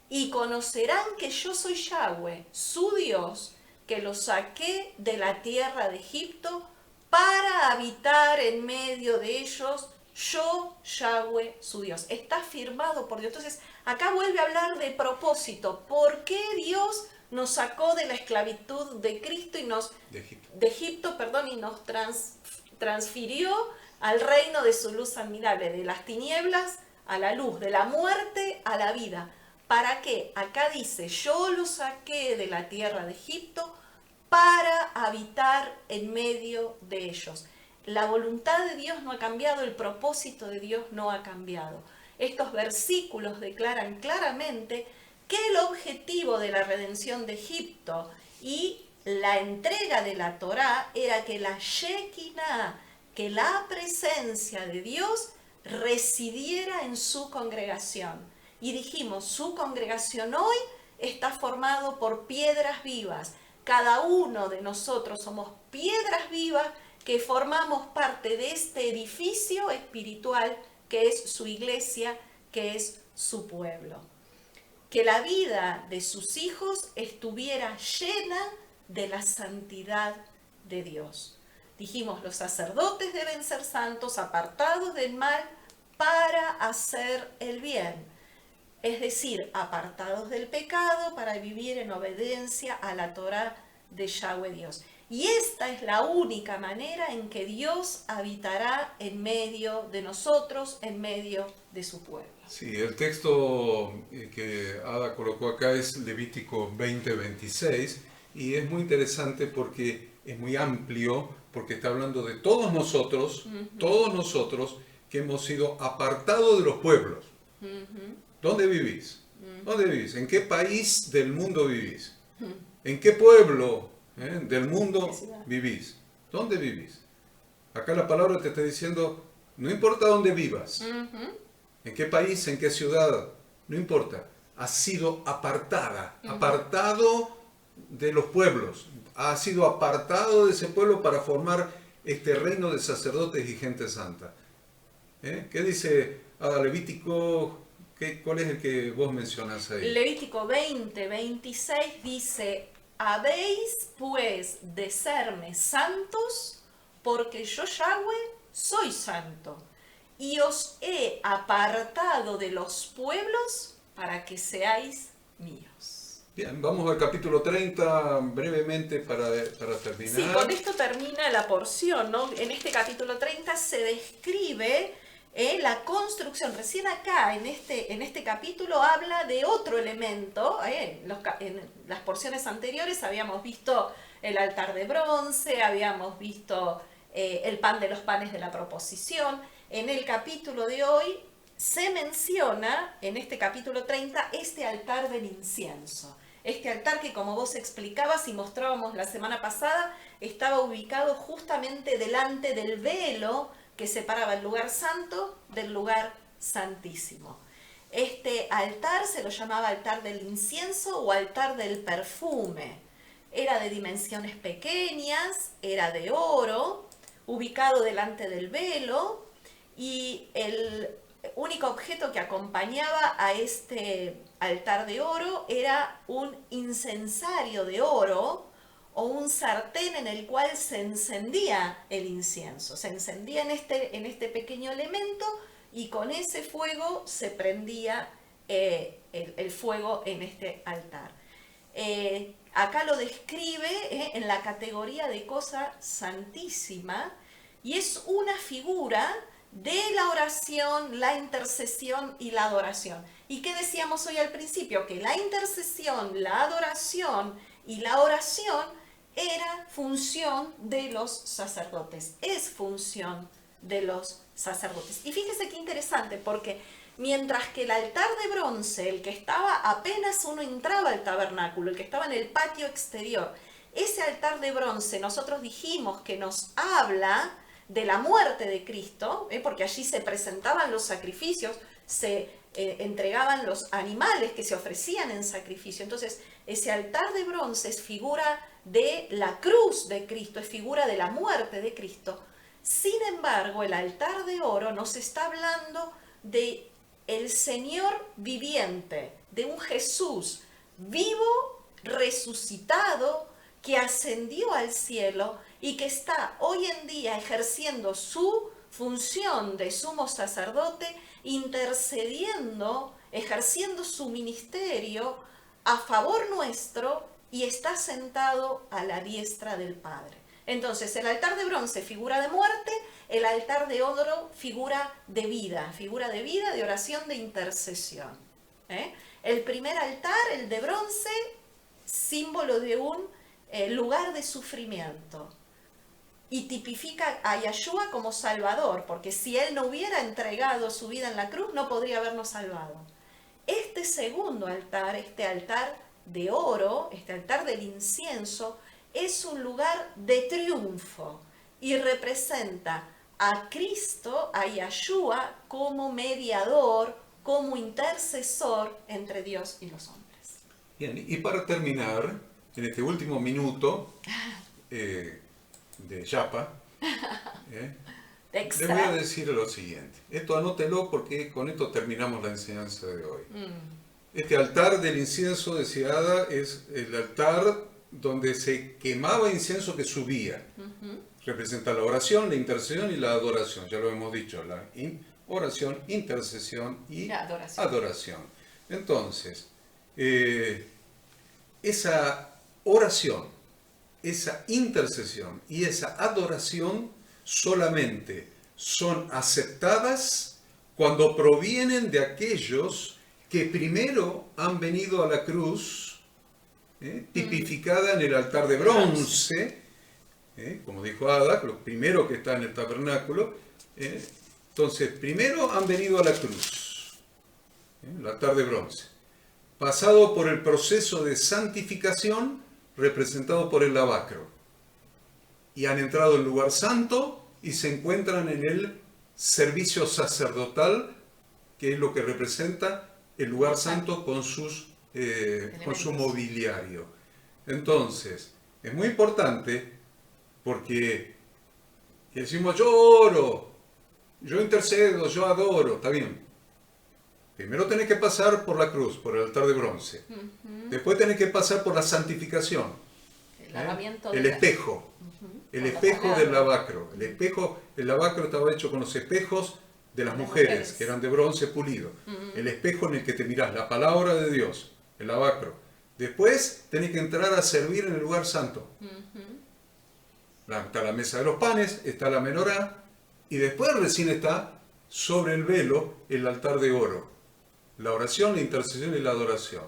Y conocerán que yo soy Yahweh, su Dios, que los saqué de la tierra de Egipto para habitar en medio de ellos, yo, Yahweh, su Dios. Está firmado por Dios. Entonces, acá vuelve a hablar de propósito. ¿Por qué Dios nos sacó de la esclavitud de Cristo y de Egipto, y nos transfirió al reino de su luz admirable, de las tinieblas a la luz, de la muerte a la vida? ¿Para qué? Acá dice, yo los saqué de la tierra de Egipto para habitar en medio de ellos. La voluntad de Dios no ha cambiado, el propósito de Dios no ha cambiado. Estos versículos declaran claramente que el objetivo de la redención de Egipto y la entrega de la Torá era que la Shekinah, que la presencia de Dios residiera en su congregación. Y dijimos, su congregación hoy está formado por piedras vivas. Cada uno de nosotros somos piedras vivas que formamos parte de este edificio espiritual que es su iglesia, que es su pueblo. Que la vida de sus hijos estuviera llena de la santidad de Dios. Dijimos, los sacerdotes deben ser santos, apartados del mal para hacer el bien. Es decir, apartados del pecado para vivir en obediencia a la Torá de Yahweh Dios. Y esta es la única manera en que Dios habitará en medio de nosotros, en medio de su pueblo. Sí, el texto que Ada colocó acá es Levítico 20:26 y es muy interesante porque es muy amplio, porque está hablando de todos nosotros que hemos sido apartados de los pueblos. ¿Dónde vivís? ¿Dónde vivís? ¿En qué país del mundo vivís? ¿En qué pueblo del mundo vivís? ¿Dónde vivís? Acá la palabra te está diciendo, no importa dónde vivas, en qué país, en qué ciudad, no importa, has sido apartada, apartado de los pueblos, has sido apartado de ese pueblo para formar este reino de sacerdotes y gente santa. ¿Qué dice Levítico? ¿Cuál es el que vos mencionás ahí? Levítico 20:26 dice, habéis pues de serme santos, porque yo Yahweh soy santo, y os he apartado de los pueblos para que seáis míos. Bien, vamos al capítulo 30 brevemente para terminar. Sí, con esto termina la porción, ¿no? En este capítulo 30 se describe la construcción. Recién acá, en este capítulo, habla de otro elemento. En las porciones anteriores habíamos visto el altar de bronce, habíamos visto el pan de los panes de la proposición. En el capítulo de hoy se menciona, en este capítulo 30, este altar del incienso. Este altar que, como vos explicabas y mostrábamos la semana pasada, estaba ubicado justamente delante del velo que separaba el lugar santo del lugar santísimo. Este altar se lo llamaba altar del incienso o altar del perfume. Era de dimensiones pequeñas, era de oro, ubicado delante del velo, y el único objeto que acompañaba a este altar de oro era un incensario de oro o un sartén en el cual se encendía el incienso. Se encendía en este pequeño elemento y con ese fuego se prendía el fuego en este altar. Acá lo describe en la categoría de cosa santísima y es una figura de la oración, la intercesión y la adoración. ¿Y qué decíamos hoy al principio? Que la intercesión, la adoración y la oración era función de los sacerdotes, es función de los sacerdotes. Y fíjese qué interesante, porque mientras que el altar de bronce, el que estaba apenas uno entraba al tabernáculo, el que estaba en el patio exterior, ese altar de bronce nosotros dijimos que nos habla de la muerte de Cristo, porque allí se presentaban los sacrificios, se entregaban los animales que se ofrecían en sacrificio. Entonces, ese altar de bronce es figura de la cruz de Cristo, es figura de la muerte de Cristo. Sin embargo, el altar de oro nos está hablando de el Señor viviente, de un Jesús vivo, resucitado, que ascendió al cielo y que está hoy en día ejerciendo su función de sumo sacerdote, intercediendo, ejerciendo su ministerio a favor nuestro y está sentado a la diestra del Padre. Entonces, el altar de bronce, figura de muerte, el altar de oro, figura de vida, de oración, de intercesión. El primer altar, el de bronce, símbolo de un lugar de sufrimiento. Y tipifica a Yahshua como Salvador, porque si Él no hubiera entregado su vida en la cruz, no podría habernos salvado. Este segundo altar, este altar de oro, este altar del incienso, es un lugar de triunfo y representa a Cristo, a Yahshua, como mediador, como intercesor entre Dios y los hombres. Bien, y para terminar, en este último minuto de Yapa, les voy a decir lo siguiente. Esto anótelo porque con esto terminamos la enseñanza de hoy. Este altar del incienso, decía Ada, es el altar donde se quemaba incienso que subía. Representa la oración, la intercesión y la adoración. Ya lo hemos dicho, la oración, intercesión y La adoración. adoración. Entonces, esa oración, esa intercesión y esa adoración solamente son aceptadas cuando provienen de aquellos que primero han venido a la cruz, tipificada en el altar de bronce, como dijo Ada, lo primero que está en el tabernáculo. Entonces, primero han venido a la cruz, el altar de bronce, pasado por el proceso de santificación representado por el lavacro, y han entrado al lugar santo y se encuentran en el servicio sacerdotal, que es lo que representa el lugar santo con su mobiliario. Entonces, es muy importante porque decimos, yo oro, yo intercedo, yo adoro, está bien. Primero tenés que pasar por la cruz, por el altar de bronce. Después tenés que pasar por la santificación. El espejo. El espejo del lavacro. El lavacro estaba hecho con los espejos de las mujeres, que eran de bronce pulido. El espejo en el que te mirás, la palabra de Dios, el lavacro. Después tenés que entrar a servir en el lugar santo. Está la mesa de los panes, está la menorá, y después recién está sobre el velo el altar de oro. La oración, la intercesión y la adoración.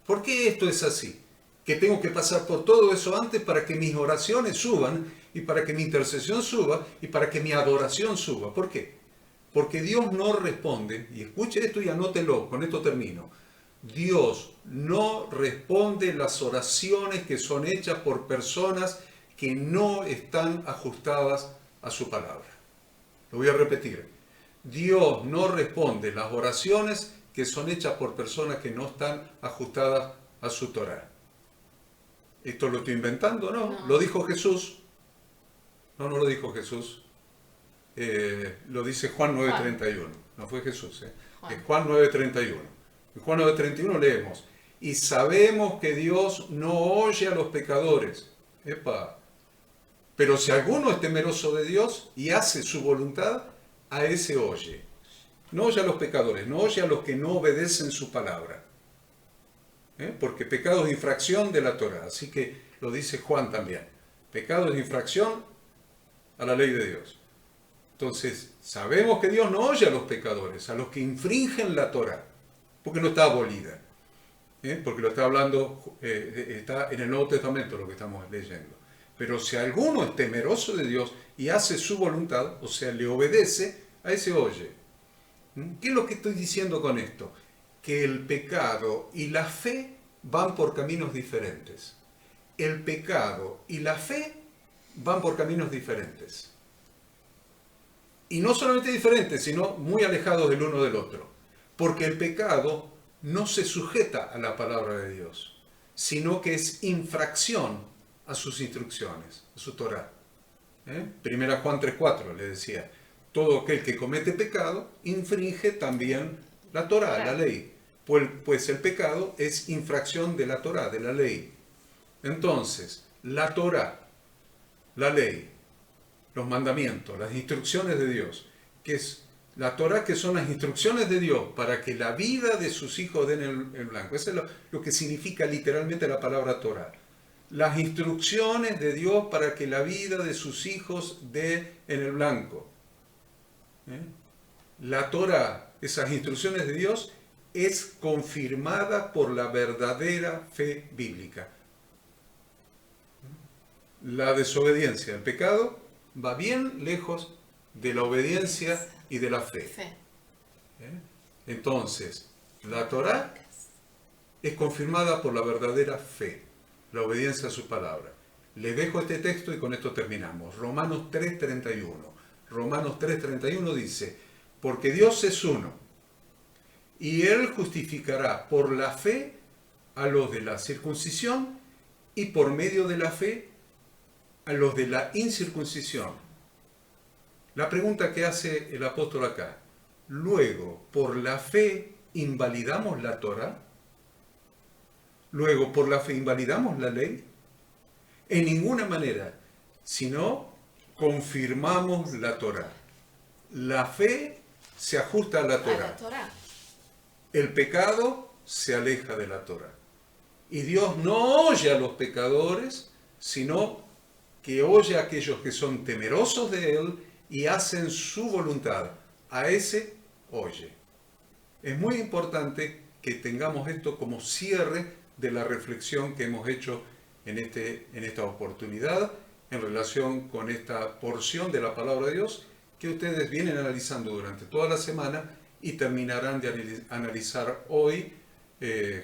¿Por qué esto es así? Que tengo que pasar por todo eso antes para que mis oraciones suban, y para que mi intercesión suba, y para que mi adoración suba. ¿Por qué? Porque Dios no responde, y escuche esto y anótelo, con esto termino. Dios no responde las oraciones que son hechas por personas que no están ajustadas a su palabra. Lo voy a repetir. Dios no responde las oraciones que son hechas por personas que no están ajustadas a su Torá. ¿Esto lo estoy inventando? No. ¿Lo dijo Jesús? No lo dijo Jesús. Lo dice Juan 9:31. No fue Jesús. Es Juan 9:31. En Juan 9:31 leemos: y sabemos que Dios no oye a los pecadores. Pero si alguno es temeroso de Dios y hace su voluntad, a ese oye. No oye a los pecadores, no oye a los que no obedecen su palabra. Porque pecado es infracción de la Torá. Así que lo dice Juan también. Pecado es infracción a la ley de Dios. Entonces, sabemos que Dios no oye a los pecadores, a los que infringen la Torá, porque no está abolida. Porque lo está hablando, está en el Nuevo Testamento lo que estamos leyendo. Pero si alguno es temeroso de Dios y hace su voluntad, o sea, le obedece, a ese oye. ¿Qué es lo que estoy diciendo con esto? Que el pecado y la fe van por caminos diferentes. El pecado y la fe van por caminos diferentes. Y no solamente diferentes, sino muy alejados del uno del otro. Porque el pecado no se sujeta a la palabra de Dios, sino que es infracción a sus instrucciones, a su Torá. Primera Juan 3:4 le decía: todo aquel que comete pecado infringe también la Torá, la ley. Pues el pecado es infracción de la Torá, de la ley. Entonces, la Torá, la ley, los mandamientos, las instrucciones de Dios, que es la Torá, que son las instrucciones de Dios para que la vida de sus hijos den el blanco. Eso es lo que significa literalmente la palabra Torá. Las instrucciones de Dios para que la vida de sus hijos dé en el blanco. La Torá, esas instrucciones de Dios, es confirmada por la verdadera fe bíblica. La desobediencia, el pecado, va bien lejos de la obediencia y de la fe. Entonces, la Torá es confirmada por la verdadera fe, la obediencia a su palabra. Les dejo este texto y con esto terminamos. Romanos 3:31. Romanos 3:31 dice: porque Dios es uno, y Él justificará por la fe a los de la circuncisión y por medio de la fe a los de la incircuncisión. La pregunta que hace el apóstol acá: luego, ¿por la fe invalidamos la Torá? Luego, ¿por la fe invalidamos la ley? en ninguna manera, sino confirmamos la Torá. La fe se ajusta a la Torá. El pecado se aleja de la Torá. Y Dios no oye a los pecadores, sino que oye a aquellos que son temerosos de Él y hacen su voluntad. A ese oye. Es muy importante que tengamos esto como cierre de la reflexión que hemos hecho en esta oportunidad en relación con esta porción de la palabra de Dios que ustedes vienen analizando durante toda la semana y terminarán de analizar hoy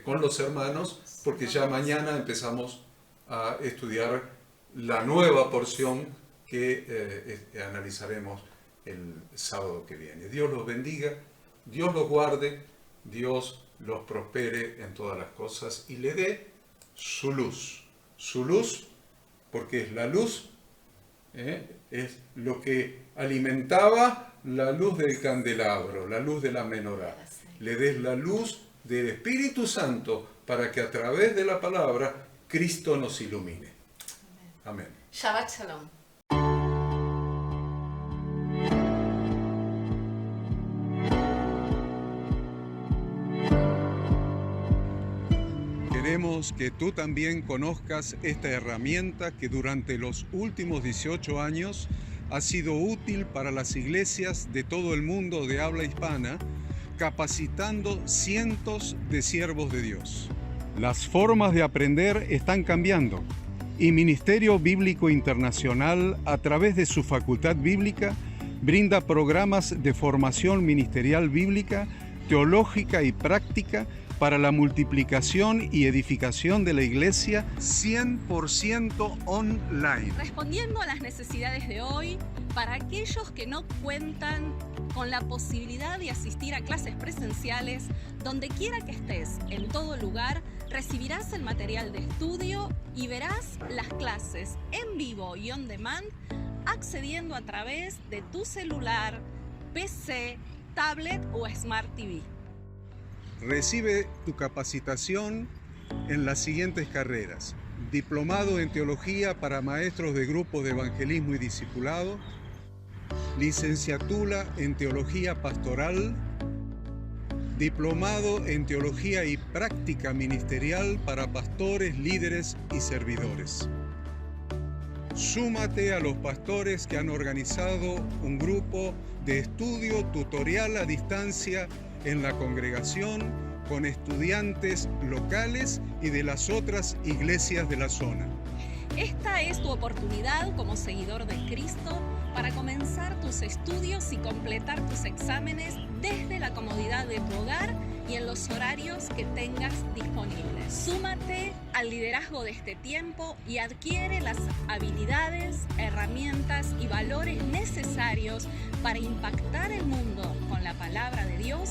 con los hermanos, porque ya mañana empezamos a estudiar la nueva porción que analizaremos el sábado que viene. Dios los bendiga, Dios los guarde, Dios los prospere en todas las cosas y le dé su luz porque es la luz, es lo que alimentaba la luz del candelabro, la luz de la menorá. Le des la luz del Espíritu Santo para que a través de la palabra Cristo nos ilumine. Amén. Shabbat Shalom. Queremos que tú también conozcas esta herramienta que durante los últimos 18 años ha sido útil para las iglesias de todo el mundo de habla hispana, capacitando cientos de siervos de Dios. Las formas de aprender están cambiando y Ministerio Bíblico Internacional, a través de su Facultad Bíblica, brinda programas de formación ministerial bíblica, teológica y práctica para la multiplicación y edificación de la iglesia 100% online. Respondiendo a las necesidades de hoy, para aquellos que no cuentan con la posibilidad de asistir a clases presenciales, donde quiera que estés, en todo lugar, recibirás el material de estudio y verás las clases en vivo y on demand, accediendo a través de tu celular, PC, tablet o Smart TV. Recibe tu capacitación en las siguientes carreras: diplomado en teología para maestros de grupos de evangelismo y discipulado, licenciatura en teología pastoral, diplomado en teología y práctica ministerial para pastores, líderes y servidores. Súmate a los pastores que han organizado un grupo de estudio tutorial a distancia en la congregación con estudiantes locales y de las otras iglesias de la zona. Esta es tu oportunidad como seguidor de Cristo para comenzar tus estudios y completar tus exámenes desde la comodidad de tu hogar y en los horarios que tengas disponibles. Súmate al liderazgo de este tiempo y adquiere las habilidades, herramientas y valores necesarios para impactar el mundo con la palabra de Dios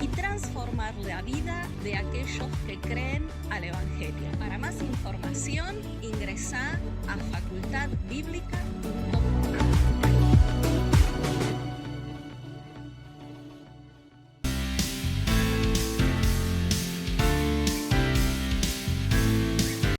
y transformar la vida de aquellos que creen al Evangelio. Para más información, ingresá a facultadbiblica.com.